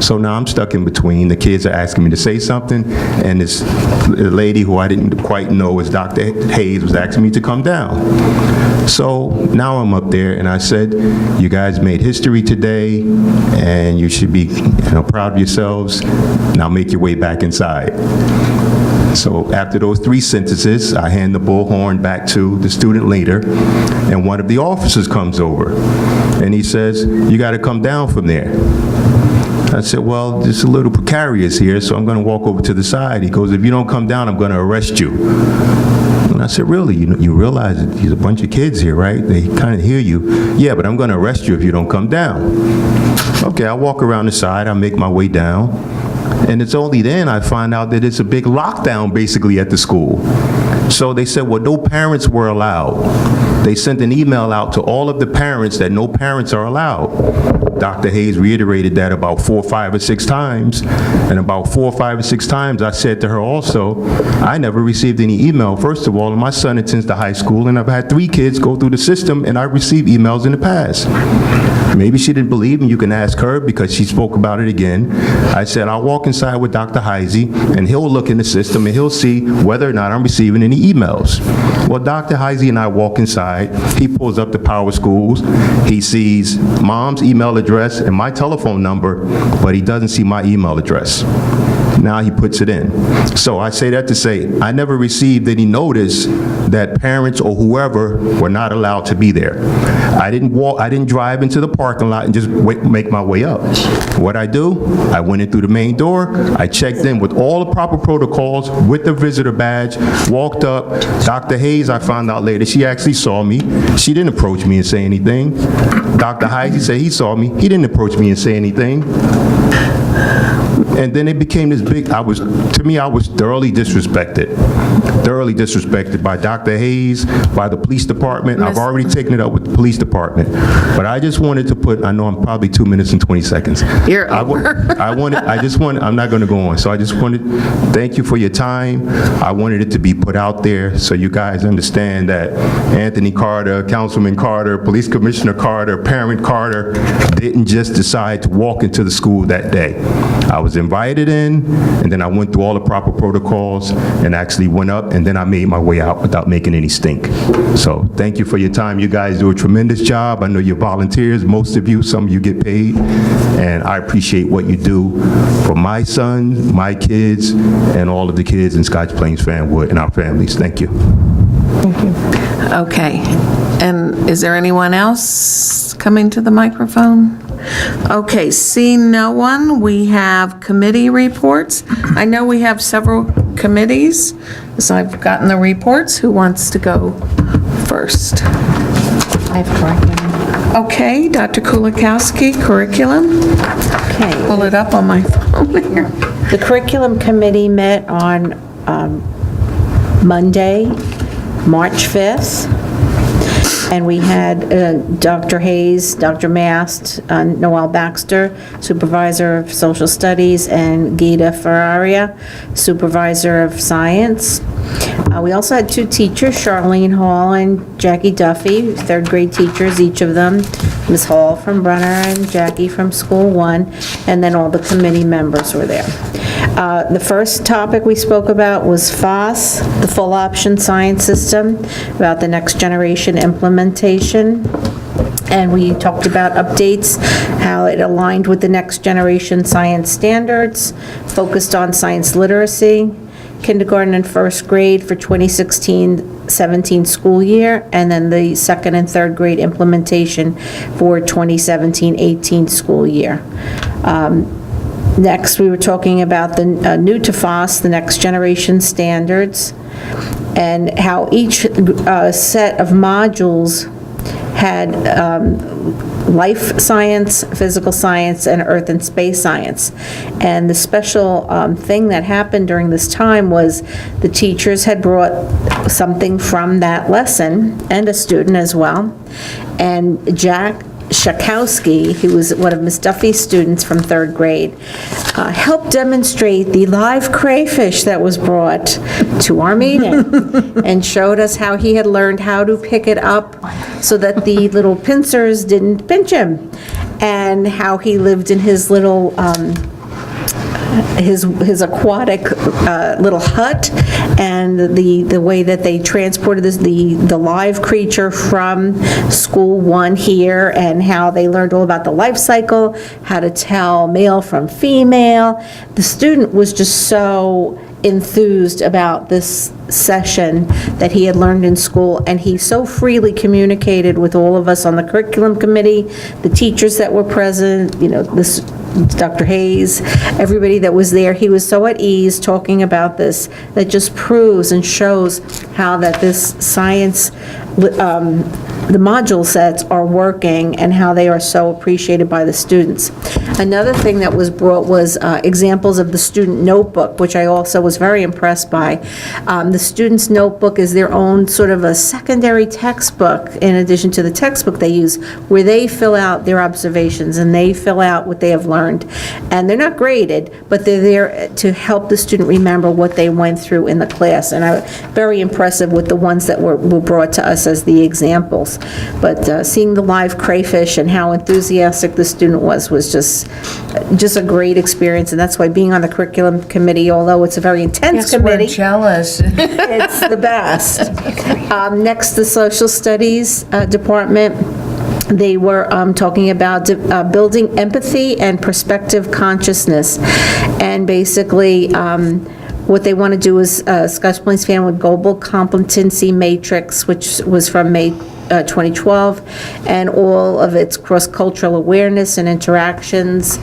S17: So now I'm stuck in between. The kids are asking me to say something, and this lady who I didn't quite know as Dr. Hayes was asking me to come down. So now I'm up there, and I said, you guys made history today, and you should be proud of yourselves. Now make your way back inside. So after those 3 sentences, I hand the bullhorn back to the student leader, and one of the officers comes over, and he says, you got to come down from there. I said, well, it's a little precarious here, so I'm going to walk over to the side. He goes, if you don't come down, I'm going to arrest you. And I said, really? You realize that there's a bunch of kids here, right? They kind of hear you. Yeah, but I'm going to arrest you if you don't come down. Okay, I walk around the side. I make my way down. And it's only then I find out that it's a big lockdown, basically, at the school. So they said, well, no parents were allowed. They sent an email out to all of the parents that no parents are allowed. Dr. Hayes reiterated that about 4, 5, or 6 times. And about 4, 5, or 6 times, I said to her also, I never received any email. First of all, my son attends the high school, and I've had 3 kids go through the system, and I've received emails in the past. Maybe she didn't believe me. You can ask her because she spoke about it again. I said, I'll walk inside with Dr. Heisey, and he'll look in the system, and he'll see whether or not I'm receiving any emails. Well, Dr. Heisey and I walk inside. He pulls up the Power Schools. He sees Mom's email address and my telephone number, but he doesn't see my email address. Now he puts it in. So I say that to say, I never received any notice that parents or whoever were not allowed to be there. I didn't drive into the parking lot and just make my way up. What I do, I went in through the main door, I checked in with all the proper protocols, with the visitor badge, walked up. Dr. Hayes, I found out later, she actually saw me. She didn't approach me and say anything. Dr. Heisey said he saw me. He didn't approach me and say anything. And then it became this big, I was thoroughly disrespected by Dr. Hayes, by the police department. I've already taken it up with the police department. But I just wanted to put, I know I'm probably 2 minutes and 20 seconds.
S15: You're over.
S17: I'm not going to go on. So I just wanted, thank you for your time. I wanted it to be put out there so you guys understand that Anthony Carter, Councilman Carter, Police Commissioner Carter, Parent Carter didn't just decide to walk into the school that day. I was invited in, and then I went through all the proper protocols and actually went up, and then I made my way out without making any stink. So thank you for your time. You guys do a tremendous job. I know you're volunteers, most of you, some of you get paid, and I appreciate what you do for my son, my kids, and all of the kids in Scotch Plains, Fanwood, and our families. Thank you.
S15: Thank you. Okay. And is there anyone else coming to the microphone? Okay, seeing no one, we have committee reports. I know we have several committees, so I've gotten the reports. Who wants to go first?
S16: I have curriculum.
S15: Okay, Dr. Kulikowski, curriculum.
S16: Okay.
S15: Pull it up on my phone here.
S16: The curriculum committee met on Monday, March 5th. And we had Dr. Hayes, Dr. Mast, Noel Baxter, Supervisor of Social Studies, and Gita Ferraria, Supervisor of Science. We also had 2 teachers, Charlene Hall and Jackie Duffy, 3rd grade teachers, each of them. Ms. Hall from Brunner and Jackie from School 1, and then all the committee members were there. The first topic we spoke about was FOSS, the Full Option Science System, about the next generation implementation. And we talked about updates, how it aligned with the next generation science standards, focused on science literacy, kindergarten and first grade for 2016-17 school year, and then the 2nd and 3rd grade implementation for 2017-18 school year. Next, we were talking about the new to FOSS, the next generation standards, and how each set of modules had life science, physical science, and earth and space science. And the special thing that happened during this time was the teachers had brought something from that lesson, and a student as well. And Jack Shakowski, who was one of Ms. Duffy's students from 3rd grade, helped demonstrate the live crayfish that was brought to our meeting and showed us how he had learned how to pick it up so that the little pincers didn't pinch him, and how he lived in his little his aquatic little hut, and the way that they transported the live creature from School 1 here, and how they learned all about the life cycle, how to tell male from female. The student was just so enthused about this session that he had learned in school, and he so freely communicated with all of us on the curriculum committee, the teachers that were present, you know, this Dr. Hayes, everybody that was there. He was so at ease talking about this. That just proves and shows how that this science, the module sets are working, and how they are so appreciated by the students. Another thing that was brought was examples of the student notebook, which I also was very impressed by. The student's notebook is their own sort of a secondary textbook, in addition to the textbook they use, where they fill out their observations and they fill out what they have learned. And they're not graded, but they're there to help the student remember what they went through in the class. And I was very impressive with the ones that were brought to us as the examples. But seeing the live crayfish and how enthusiastic the student was just a great experience. And that's why being on the curriculum committee, although it's a very intense committee,
S15: we're jealous.
S16: it's the best. Next, the social studies department. They were talking about building empathy and perspective consciousness. And basically, what they want to do is Scotch Plains Fanwood Global Competency Matrix, which was from May 2012, and all of its cross-cultural awareness and interactions,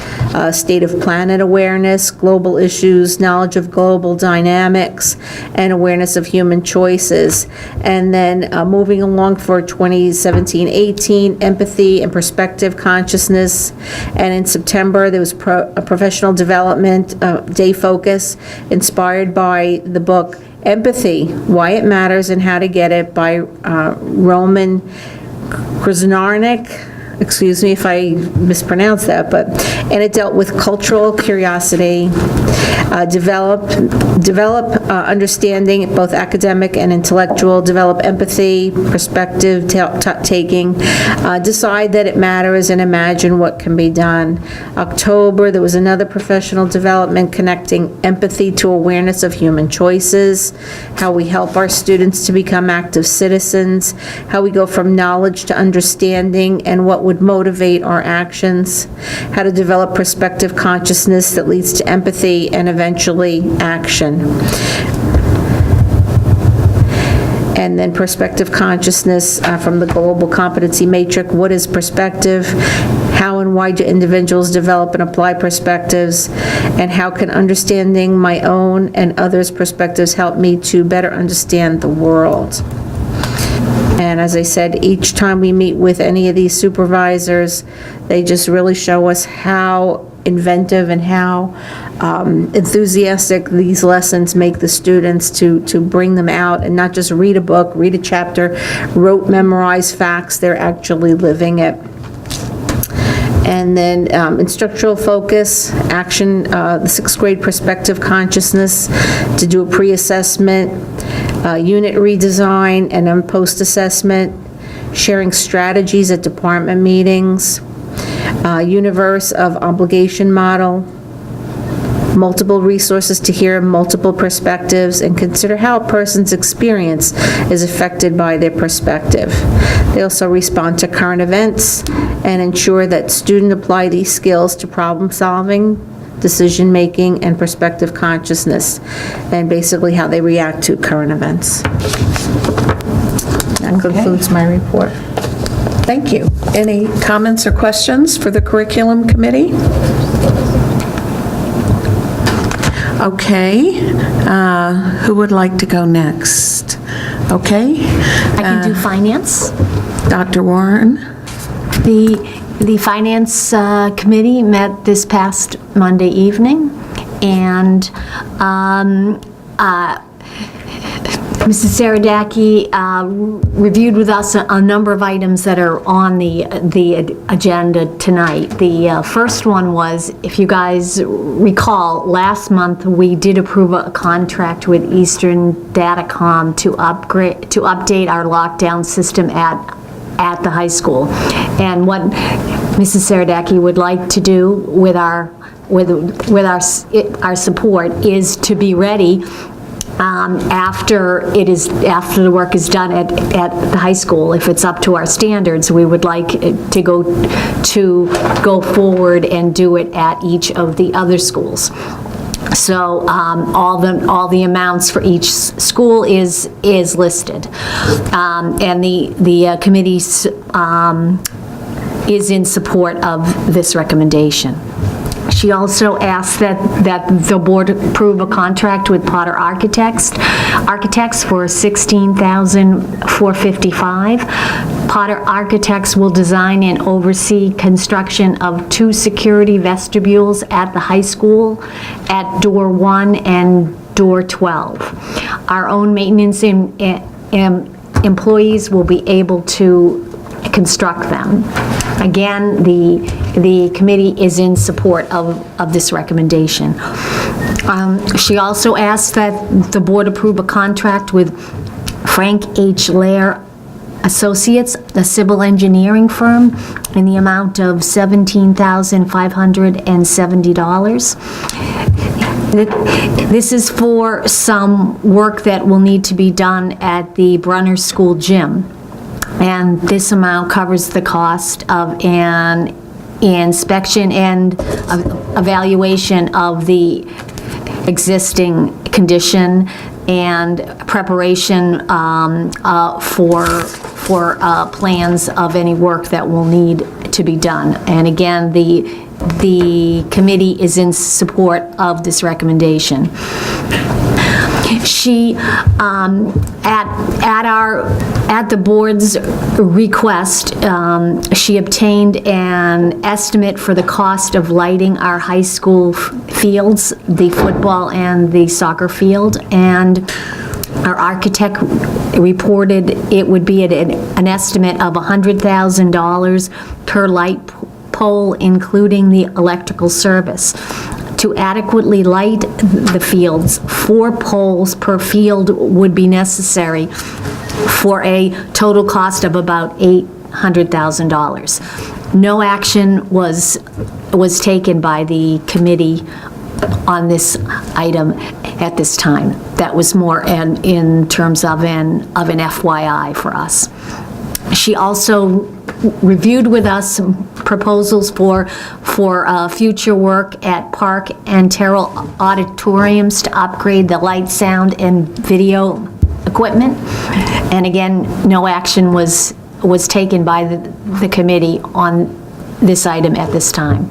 S16: state of planet awareness, global issues, knowledge of global dynamics, and awareness of human choices. And then moving along for 2017-18, empathy and perspective consciousness. And in September, there was a professional development day focus inspired by the book Empathy, Why It Matters and How to Get It by Roman Krasnarnik. Excuse me if I mispronounced that, and it dealt with cultural curiosity, develop understanding, both academic and intellectual, develop empathy, perspective taking, decide that it matters, and imagine what can be done. October, there was another professional development connecting empathy to awareness of human choices, how we help our students to become active citizens, how we go from knowledge to understanding, and what would motivate our actions, how to develop perspective consciousness that leads to empathy and eventually action. And then perspective consciousness from the Global Competency Matrix. What is perspective? How and why do individuals develop and apply perspectives? And how can understanding my own and others' perspectives help me to better understand the world? And as I said, each time we meet with any of these supervisors, they just really show us how inventive and how enthusiastic these lessons make the students to bring them out and not just read a book, read a chapter, memorize facts, they're actually living it. And then instructional focus, action, the sixth grade perspective consciousness, to do a pre-assessment, unit redesign, and then post-assessment, sharing strategies at department meetings, universe of obligation model, multiple resources to hear multiple perspectives, and consider how a person's experience is affected by their perspective. They also respond to current events and ensure that students apply these skills to problem solving, decision-making, and perspective consciousness, and basically how they react to current events. That concludes my report.
S15: Thank you. Any comments or questions for the curriculum committee? Okay, who would like to go next? Okay.
S12: I can do finance.
S15: Dr. Warren?
S12: The Finance Committee met this past Monday evening, and Mrs. Saradaki reviewed with us a number of items that are on the agenda tonight. The first one was, if you guys recall, last month we did approve a contract with Eastern Datacom to update our lockdown system at the high school. And what Mrs. Saradaki would like to do with our support is to be ready after the work is done at the high school. If it's up to our standards, we would like to go forward and do it at each of the other schools. So all the amounts for each school is listed, and the committee is in support of this recommendation. She also asked that the board approve a contract with Potter Architects for $16,455. Potter Architects will design and oversee construction of 2 security vestibules at the high school at Door 1 and Door 12. Our own maintenance employees will be able to construct them. Again, the committee is in support of this recommendation. She also asked that the board approve a contract with Frank H. Lair Associates, a civil engineering firm, in the amount of $17,570. This is for some work that will need to be done at the Brunner School gym. And this amount covers the cost of an inspection and evaluation of the existing condition and preparation for plans of any work that will need to be done. And again, the committee is in support of this recommendation. She, at the board's request, she obtained an estimate for the cost of lighting our high school fields, the football and the soccer field, and our architect reported it would be at an estimate of $100,000 per light pole, including the electrical service. To adequately light the fields, 4 poles per field would be necessary for a total cost of about $800,000. No action was taken by the committee on this item at this time. That was more in terms of an FYI for us. She also reviewed with us some proposals for future work at Park and Terrell auditoriums to upgrade the light, sound, and video equipment. And again, no action was taken by the committee on this item at this time.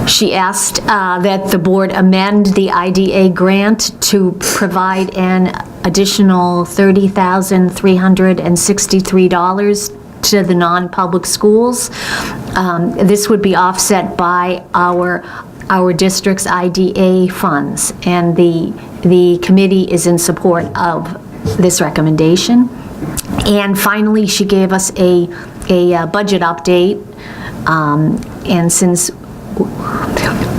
S12: She asked that the board amend the IDA grant to provide an additional $30,363 to the non-public schools. This would be offset by our district's IDA funds, and the committee is in support of this recommendation. And finally, she gave us a budget update, and since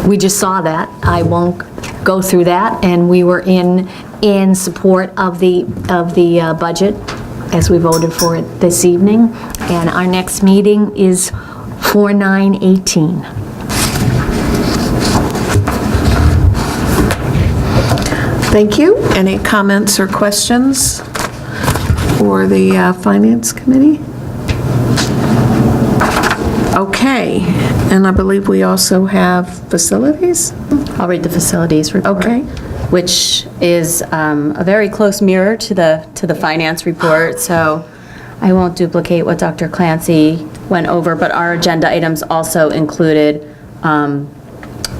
S12: we just saw that, I won't go through that, and we were in support of the budget as we voted for it this evening, and our next meeting is 4/9/18.
S15: Thank you. Any comments or questions for the Finance Committee? Okay, and I believe we also have facilities?
S18: I'll read the facilities report.
S15: Okay.
S18: Which is a very close mirror to the finance report, so I won't duplicate what Dr. Clancy went over, but our agenda items also included the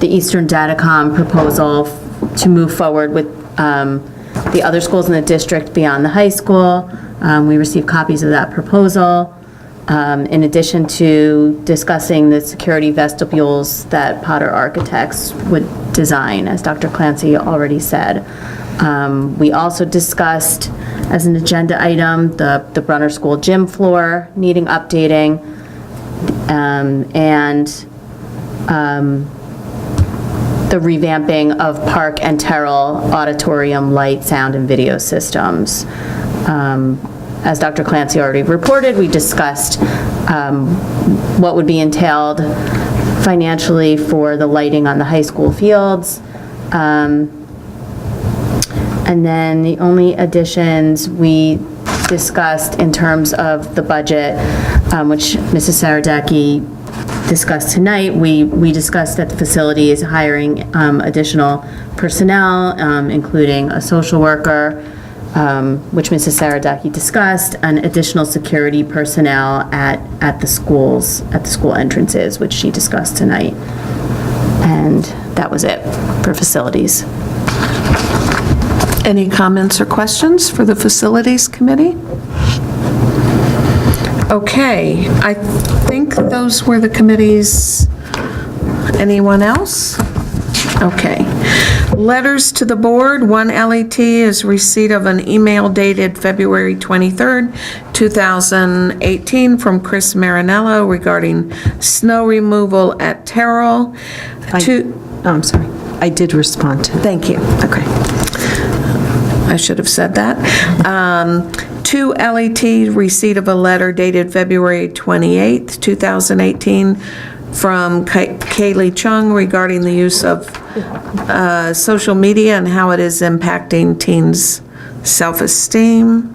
S18: Eastern Datacom proposal to move forward with the other schools in the district beyond the high school. We received copies of that proposal, in addition to discussing the security vestibules that Potter Architects would design, as Dr. Clancy already said. We also discussed, as an agenda item, the Brunner School gym floor needing updating, and the revamping of Park and Terrell auditorium light, sound, and video systems. As Dr. Clancy already reported, we discussed what would be entailed financially for the lighting on the high school fields. And then the only additions we discussed in terms of the budget, which Mrs. Saradaki discussed tonight, we discussed that the facility is hiring additional personnel, including a social worker, which Mrs. Saradaki discussed, and additional security personnel at the school entrances, which she discussed tonight. And that was it for facilities.
S15: Any comments or questions for the Facilities Committee? Okay, I think those were the committees. Anyone else? Okay. Letters to the board. One LET is receipt of an email dated February 23rd, 2018 from Chris Marinello regarding snow removal at Terrell.
S13: I'm sorry. I did respond to it.
S15: Thank you.
S13: Okay.
S15: I should have said that. 2 LET, receipt of a letter dated February 28th, 2018 from Kaylee Chung regarding the use of social media and how it is impacting teens' self-esteem.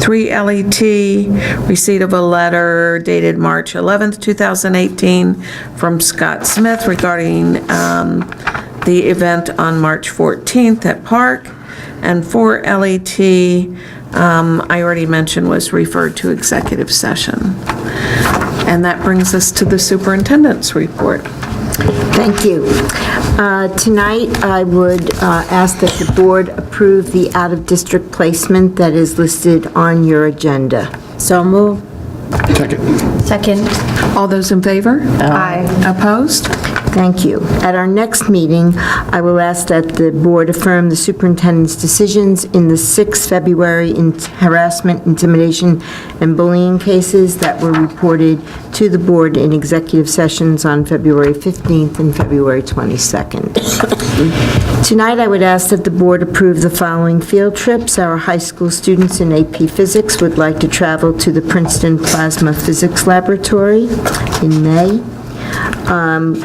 S15: 3 LET, receipt of a letter dated March 11th, 2018 from Scott Smith regarding the event on March 14th at Park. And 4 LET, I already mentioned, was referred to executive session. And that brings us to the superintendent's report.
S19: Thank you. Tonight, I would ask that the board approve the out-of-district placement that is listed on your agenda.
S16: So move.
S12: Second.
S15: All those in favor?
S19: Aye.
S15: Opposed?
S19: Thank you. At our next meeting, I will ask that the board affirm the superintendent's decisions in the 6 February harassment, intimidation, and bullying cases that were reported to the board in executive sessions on February 15th and February 22nd. Tonight, I would ask that the board approve the following field trips. Our high school students in AP Physics would like to travel to the Princeton Plasma Physics Laboratory in May.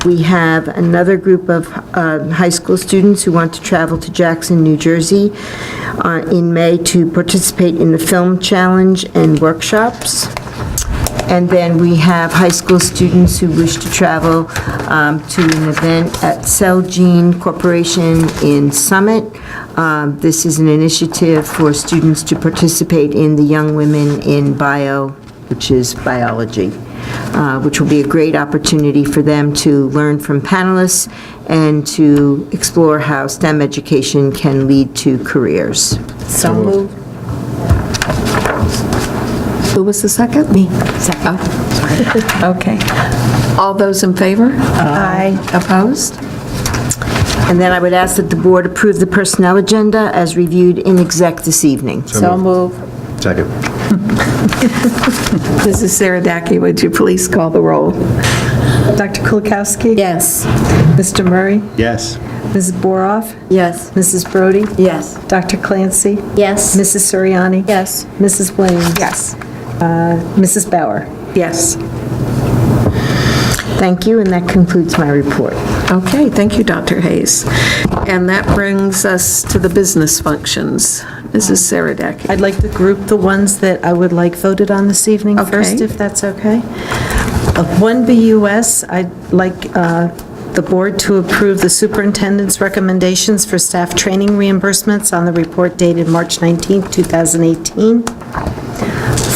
S19: We have another group of high school students who want to travel to Jackson, New Jersey in May to participate in the film challenge and workshops. And then we have high school students who wish to travel to an event at Celgene Corporation in Summit. This is an initiative for students to participate in the Young Women in Bio, which is biology. Which will be a great opportunity for them to learn from panelists and to explore how STEM education can lead to careers.
S16: So move.
S15: Who was the second?
S16: Me. Second.
S15: Oh, okay. All those in favor?
S19: Aye.
S15: Opposed?
S19: And then I would ask that the board approve the personnel agenda as reviewed in exec this evening.
S16: So move.
S17: Second.
S15: Mrs. Saradaki, would you please call the roll?
S13: Dr. Kulikowski?
S16: Yes.
S13: Mr. Murray?
S17: Yes.
S13: Mrs. Boroff?
S16: Yes.
S13: Mrs. Brody?
S16: Yes.
S13: Dr. Clancy?
S18: Yes.
S13: Mrs. Suriani?
S16: Yes.
S13: Mrs. Williams?
S16: Yes.
S13: Mrs. Bauer?
S15: Yes.
S19: Thank you, and that concludes my report.
S15: Okay, thank you, Dr. Hayes. And that brings us to the business functions. Mrs. Saradaki.
S13: I'd like to group the ones that I would like voted on this evening first, if that's okay. 1BUS, I'd like the board to approve the superintendent's recommendations for staff training reimbursements on the report dated March 19th, 2018.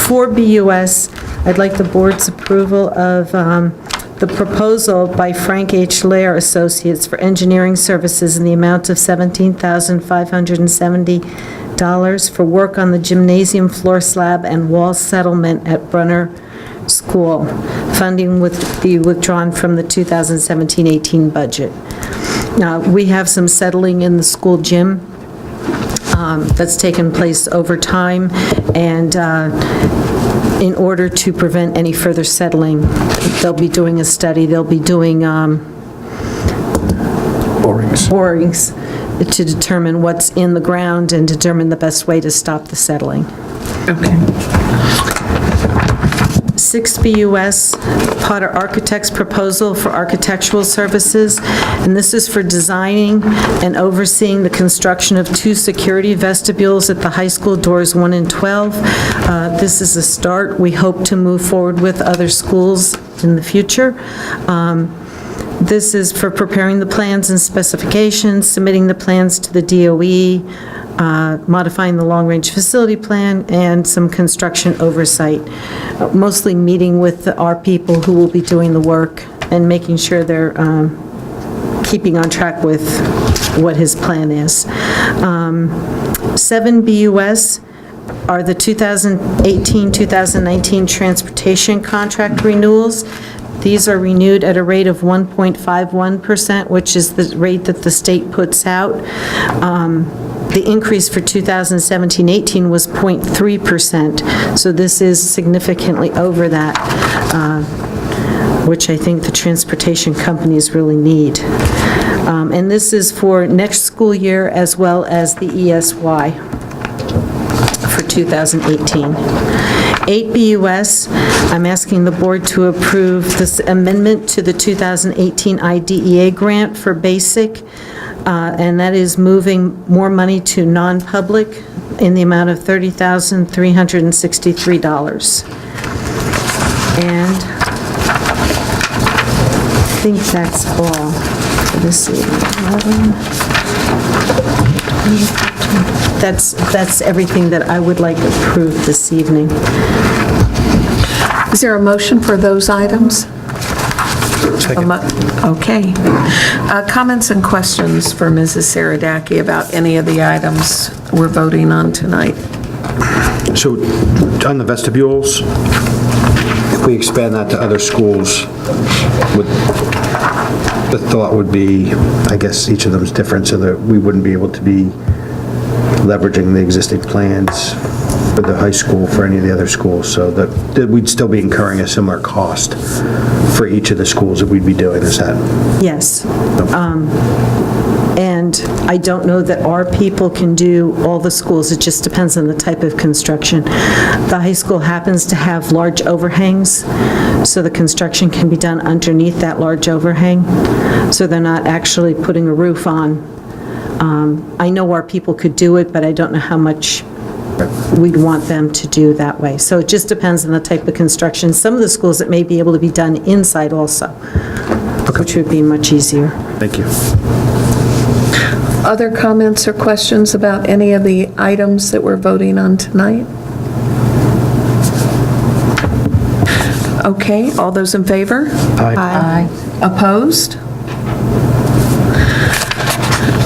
S13: 4BUS, I'd like the board's approval of the proposal by Frank H. Lair Associates for engineering services in the amount of $17,570 for work on the gymnasium floor slab and wall settlement at Brunner School. Funding would be withdrawn from the 2017-18 budget. Now, we have some settling in the school gym that's taken place over time, and in order to prevent any further settling, they'll be doing a study. They'll be doing borings to determine what's in the ground and determine the best way to stop the settling.
S15: Okay.
S13: 6BUS, Potter Architects proposal for architectural services, and this is for designing and overseeing the construction of 2 security vestibules at the high school, doors 1 and 12. This is a start. We hope to move forward with other schools in the future. This is for preparing the plans and specifications, submitting the plans to the DOE, modifying the long-range facility plan, and some construction oversight, mostly meeting with our people who will be doing the work and making sure they're keeping on track with what his plan is. 7BUS, are the 2018-2019 transportation contract renewals. These are renewed at a rate of 1.51%, which is the rate that the state puts out. The increase for 2017-18 was 0.3%, so this is significantly over that, which I think the transportation companies really need. And this is for next school year as well as the ESY for 2018. 8 BUS, I'm asking the board to approve this amendment to the 2018 IDEA grant for basic, and that is moving more money to non-public in the amount of $30,363. And I think that's all for this evening. That's everything that I would like approved this evening.
S15: Is there a motion for those items? Okay. Comments and questions for Mrs. Saradaki about any of the items we're voting on tonight?
S9: So on the vestibules, if we expand that to other schools, the thought would be, I guess each of them is different, so that we wouldn't be able to be leveraging the existing plans for the high school for any of the other schools, so that we'd still be incurring a similar cost for each of the schools that we'd be doing, is that?
S13: Yes. And I don't know that our people can do all the schools. It just depends on the type of construction. The high school happens to have large overhangs, so the construction can be done underneath that large overhang, so they're not actually putting a roof on. I know our people could do it, but I don't know how much we'd want them to do that way. So it just depends on the type of construction. Some of the schools, it may be able to be done inside also, which would be much easier.
S9: Thank you.
S15: Other comments or questions about any of the items that we're voting on tonight? Okay, all those in favor?
S9: Aye.
S15: Opposed?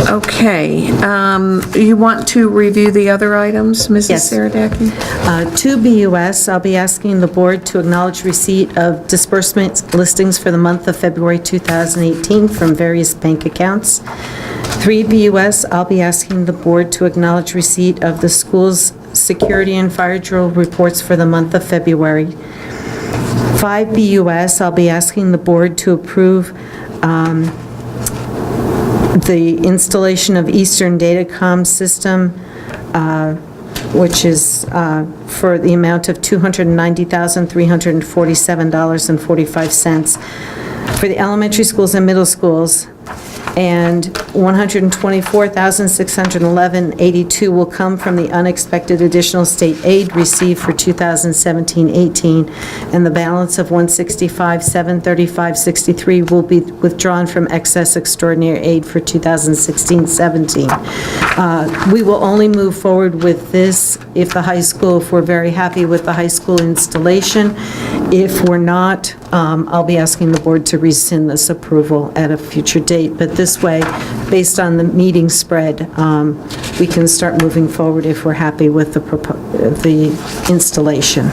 S15: Okay, you want to review the other items, Mrs.
S13: Yes.
S15: Saradaki?
S13: 2 BUS, I'll be asking the board to acknowledge receipt of disbursement listings for the month of February 2018 from various bank accounts. 3 BUS, I'll be asking the board to acknowledge receipt of the school's security and fire drill reports for the month of February. 5 BUS, I'll be asking the board to approve the installation of Eastern Datacom system, which is for the amount of $290,347.45 for the elementary schools and middle schools, and $124,611.82 will come from the unexpected additional state aid received for 2017-18, and the balance of $165,735.63 will be withdrawn from excess extraordinary aid for 2016-17. We will only move forward with this if the high school, if we're very happy with the high school installation. If we're not, I'll be asking the board to rescind this approval at a future date, but this way, based on the meeting spread, we can start moving forward if we're happy with the installation.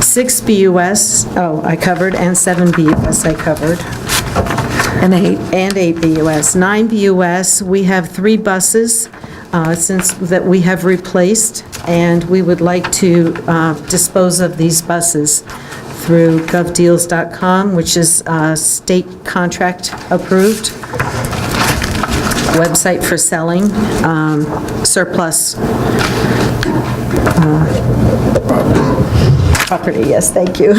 S13: 6 BUS, I covered, and 7 BUS I covered.
S15: And 8.
S13: And 8 BUS. 9 BUS, we have 3 buses that we have replaced, and we would like to dispose of these buses through govdeals.com, which is state contract approved website for selling surplus property. Yes, thank you.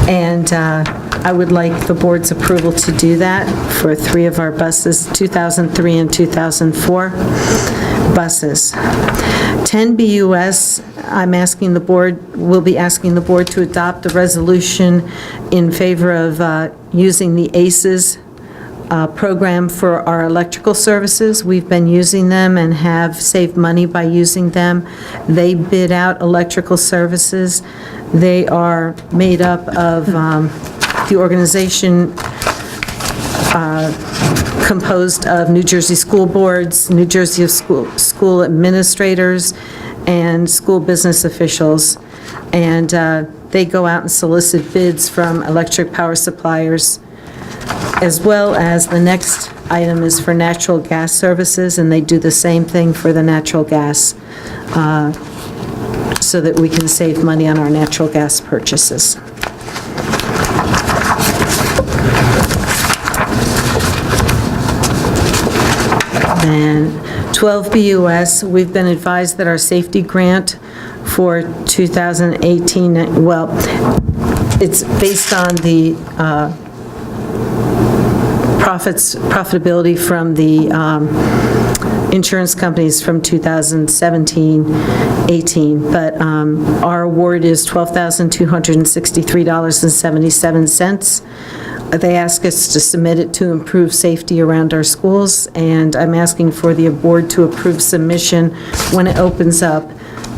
S13: And I would like the board's approval to do that for 3 of our buses, 2003 and 2004 buses. 10 BUS, we'll be asking the board to adopt a resolution in favor of using the ACES program for our electrical services. We've been using them and have saved money by using them. They bid out electrical services. They are made up of, the organization composed of New Jersey school boards, New Jersey school administrators, and school business officials. And they go out and solicit bids from electric power suppliers, as well as the next item is for natural gas services, and they do the same thing for the natural gas, so that we can save money on our natural gas purchases. And 12 BUS, we've been advised that our safety grant for 2018, well, it's based on the profitability from the insurance companies from 2017-18, but our award is $12,263.77. They ask us to submit it to improve safety around our schools, and I'm asking for the board to approve submission when it opens up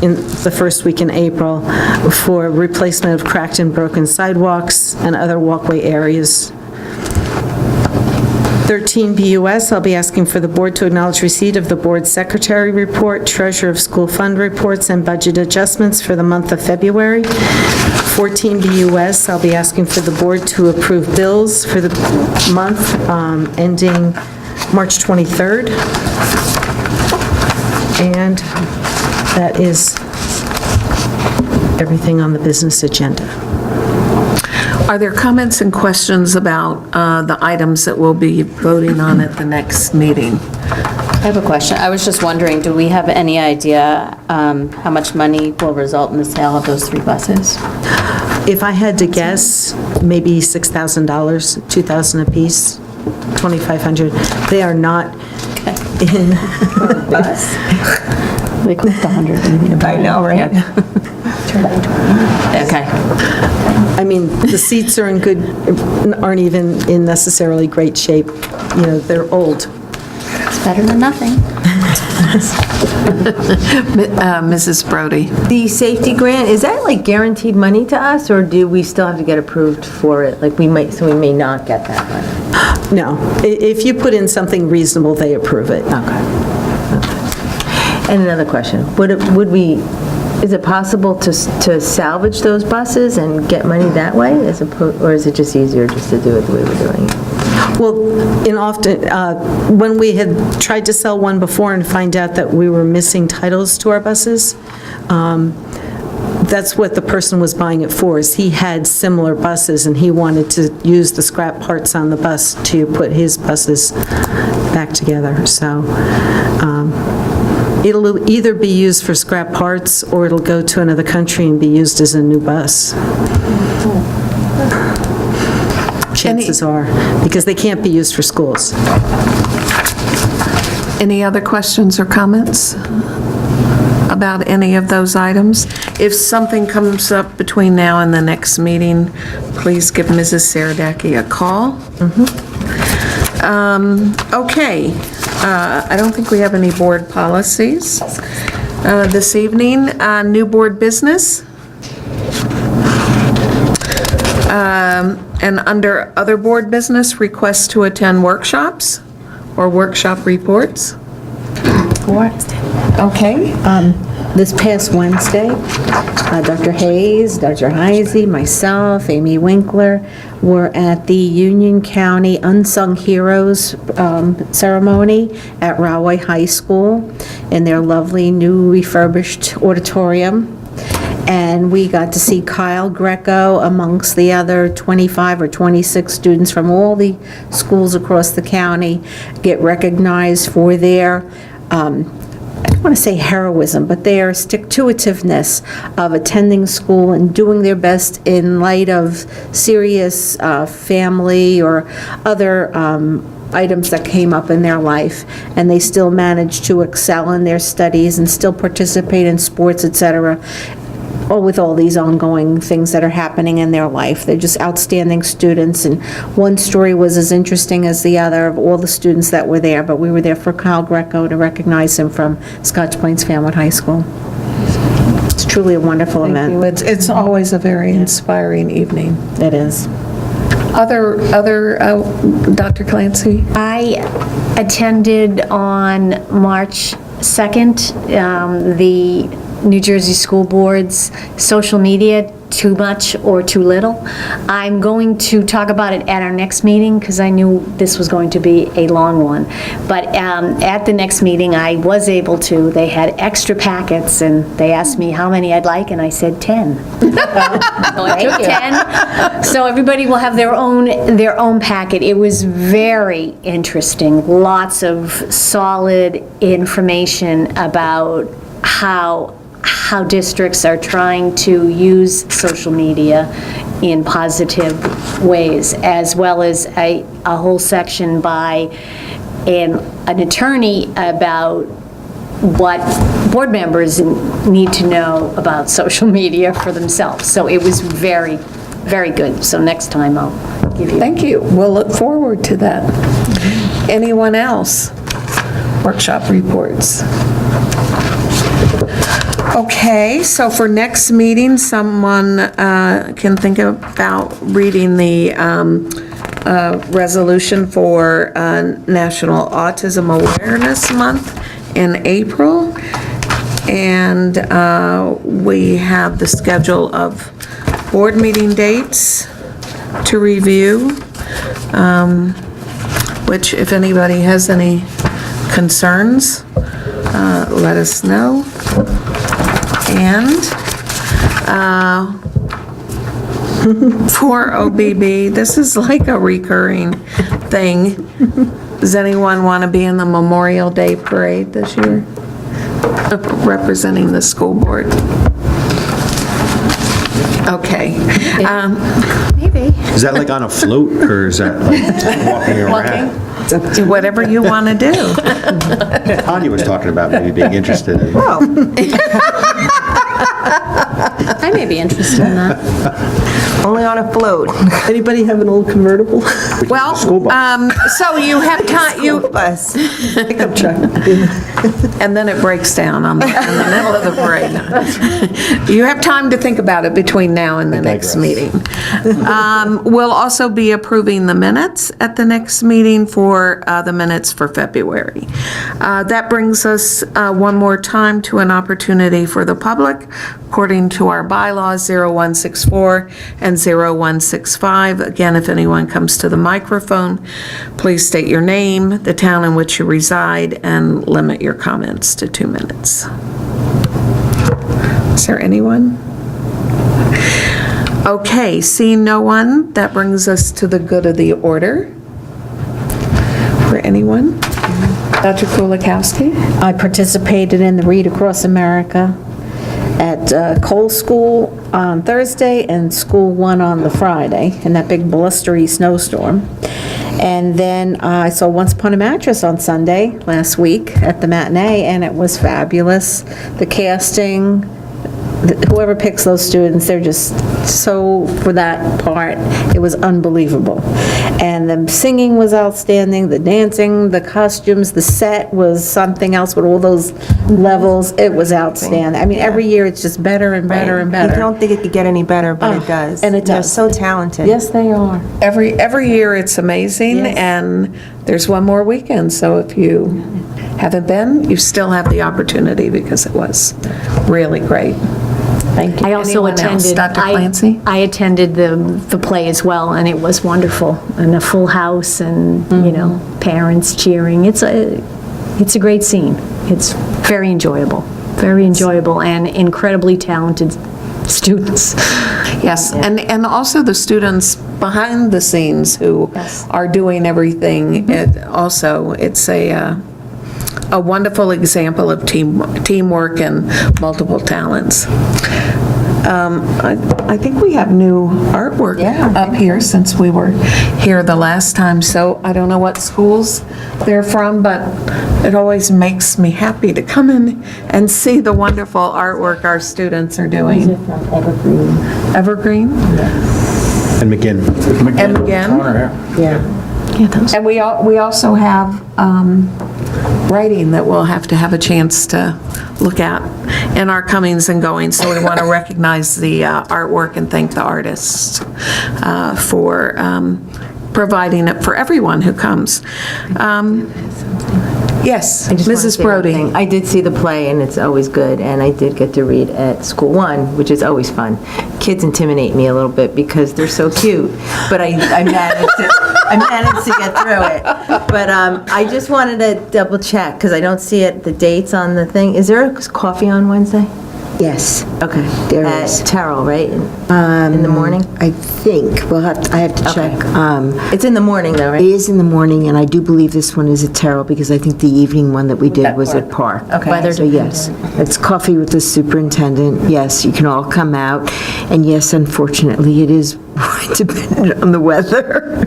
S13: in the first week in April for replacement of cracked and broken sidewalks and other walkway areas. 13 BUS, I'll be asking for the board to acknowledge receipt of the board secretary report, treasurer of school fund reports, and budget adjustments for the month of February. 14 BUS, I'll be asking for the board to approve bills for the month ending March 23rd. And that is everything on the business agenda.
S15: Are there comments and questions about the items that we'll be voting on at the next meeting?
S18: I have a question. I was just wondering, do we have any idea how much money will result in the sale of those 3 buses?
S13: If I had to guess, maybe $6,000, $2,000 apiece, $2,500. They are not in
S18: bus. They cost $100.
S16: I know, right?
S18: Okay.
S13: I mean, the seats are aren't even in necessarily great shape. You know, they're old.
S18: It's better than nothing.
S15: Mrs. Brody.
S16: The safety grant, is that like guaranteed money to us, or do we still have to get approved for it? Like we may not get that money?
S13: No. If you put in something reasonable, they approve it.
S16: Okay. And another question, is it possible to salvage those buses and get money that way, or is it just easier just to do it the way we're doing it?
S13: Well, when we had tried to sell one before and find out that we were missing titles to our buses, that's what the person was buying it for, is he had similar buses and he wanted to use the scrap parts on the bus to put his buses back together. So it'll either be used for scrap parts or it'll go to another country and be used as a new bus. Chances are, because they can't be used for schools.
S15: Any other questions or comments about any of those items? If something comes up between now and the next meeting, please give Mrs. Saradaki a call. Okay. I don't think we have any board policies this evening. New board business. And under other board business, requests to attend workshops or workshop reports. Okay.
S16: This past Wednesday, Dr. Hayes, Dr. Heisey, myself, Amy Winkler were at the Union County Unsung Heroes ceremony at Rahway High School in their lovely new refurbished auditorium. And we got to see Kyle Greco amongst the other 25 or 26 students from all the schools across the county get recognized for their I don't want to say heroism, but their stick-to-itiveness of attending school and doing their best in light of serious family or other items that came up in their life, and they still managed to excel in their studies and still participate in sports, etc., with all these ongoing things that are happening in their life. They're just outstanding students, and one story was as interesting as the other of all the students that were there, but we were there for Kyle Greco to recognize him from Scotch Plains Fanwood High School. It's truly a wonderful event.
S15: It's always a very inspiring evening.
S16: It is.
S15: Other, Dr. Clancy?
S12: I attended on March 2nd, the New Jersey School Board's social media, too much or too little. I'm going to talk about it at our next meeting because I knew this was going to be a long one. But at the next meeting, I was able to, they had extra packets and they asked me how many I'd like and I said 10. So I took 10. So everybody will have their own packet. It was very interesting. Lots of solid information about how districts are trying to use social media in positive ways, as well as a whole section by an attorney about what board members need to know about social media for themselves. So it was very, very good. So next time I'll give you.
S15: Thank you. We'll look forward to that. Anyone else? Workshop reports. Okay, so for next meeting, someone can think about reading the resolution for National Autism Awareness Month in April. And we have the schedule of board meeting dates to review, which if anybody has any concerns, let us know. And for OBB, this is like a recurring thing. Does anyone want to be in the Memorial Day Parade this year? Representing the school board? Okay.
S18: Maybe.
S9: Is that like on a float, or is that like walking around?
S15: Whatever you want to do.
S9: Tanya was talking about maybe being interested in.
S18: I may be interested in that.
S19: Only on a float.
S13: Anybody have an old convertible?
S15: Well, so you have time,
S19: Bus.
S13: Pickup truck.
S15: and then it breaks down in the middle of the parade. You have time to think about it between now and the next meeting. We'll also be approving the minutes at the next meeting for the minutes for February. That brings us one more time to an opportunity for the public, according to our bylaws 0164 and 0165. Again, if anyone comes to the microphone, please state your name, the town in which you reside, and limit your comments to 2 minutes. Is there anyone? Okay, seeing no one, that brings us to the good of the order. For anyone? Dr. Kulikowski?
S16: I participated in the Read Across America at Cole School on Thursday and School 1 on the Friday in that big blustery snowstorm. And then I saw Once Upon a Mattress on Sunday last week at the matinee, and it was fabulous. The casting, whoever picks those students, they're just so, for that part, it was unbelievable. And the singing was outstanding, the dancing, the costumes, the set was something else with all those levels. It was outstanding. I mean, every year it's just better and better and better.
S19: You don't think it could get any better, but it does.
S16: And it does.
S19: They're so talented.
S16: Yes, they are.
S15: Every year it's amazing,
S16: Yes.
S15: and there's one more weekend, so if you haven't been, you still have the opportunity because it was really great. Thank you.
S12: I also
S15: Anyone else?
S12: attended.
S15: Dr. Clancy?
S12: I attended the play as well, and it was wonderful, and a full house, and you know, parents cheering. It's a great scene. It's very enjoyable, and incredibly talented students.
S15: Yes, and also the students behind the scenes who are doing everything. Also, it's a wonderful example of teamwork and multiple talents. I think we have new artwork up here since we were here the last time, so I don't know what schools they're from, but it always makes me happy to come in and see the wonderful artwork our students are doing.
S16: Evergreen.
S15: Evergreen?
S9: And McGinn.
S15: And McGinn?
S19: Yeah.
S15: And we also have writing that we'll have to have a chance to look at in our comings and goings. So we want to recognize the artwork and thank the artists for providing it for everyone who comes. Yes,
S20: I just wanna
S15: Mrs.
S20: say one
S15: Brody.
S20: thing. I did see the play, and it's always good, and I did get to read at School One, which is always fun. Kids intimidate me a little bit because they're so cute, but I managed to get through it. But I just wanted to double check, because I don't see the dates on the thing. Is there a coffee on Wednesday?
S19: Yes.
S20: Okay.
S19: There is.
S20: At Terrell, right? In the morning?
S19: I think, I have to check.
S20: It's in the morning, though, right?
S19: It is in the morning, and I do believe this one is at Terrell, because I think the evening one that we did was at Park.
S20: Okay.
S19: So yes, it's coffee with the superintendent. Yes, you can all come out. And yes, unfortunately, it is dependent on the weather,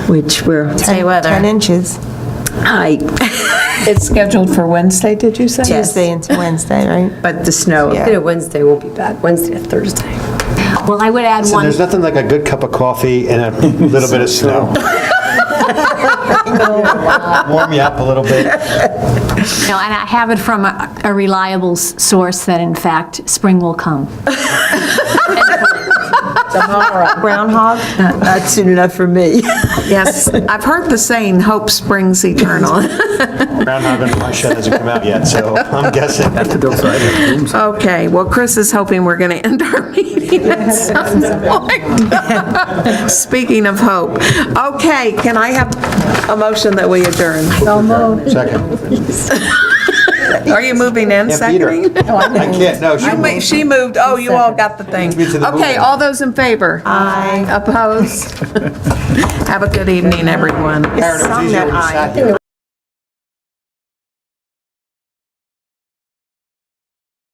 S19: which we're...
S18: Say weather.
S20: 10 inches.
S15: It's scheduled for Wednesday, did you say?
S20: Tuesday into Wednesday, right?
S19: But the snow.
S20: Yeah.
S3: Wednesday won't be bad, Wednesday to Thursday.
S12: Well, I would add
S9: So
S12: one.
S9: there's nothing like a good cup of coffee and a little bit of snow. Warm you up a little bit.
S12: No, and I have it from a reliable source that in fact, spring will come.
S20: Tomorrow. Groundhog?
S19: Not soon enough for me.
S15: Yes, I've heard the saying, hope springs eternal.
S9: Groundhog on my shed hasn't come out yet, so I'm guessing.
S15: Okay, well, Chris is hoping we're going to end our meeting at some point. Speaking of hope. Okay, can I have a motion that we adjourn?
S9: Second.
S15: Are you moving in,
S9: Can't beat her.
S15: seconding?
S9: I can't, no,
S15: She moved, oh, you all got the thing.
S9: me to the
S15: Okay,
S9: moving.
S15: all those in favor? Aye. Opposed? Have a good evening, everyone.
S9: Karen, it was easier when you sat here.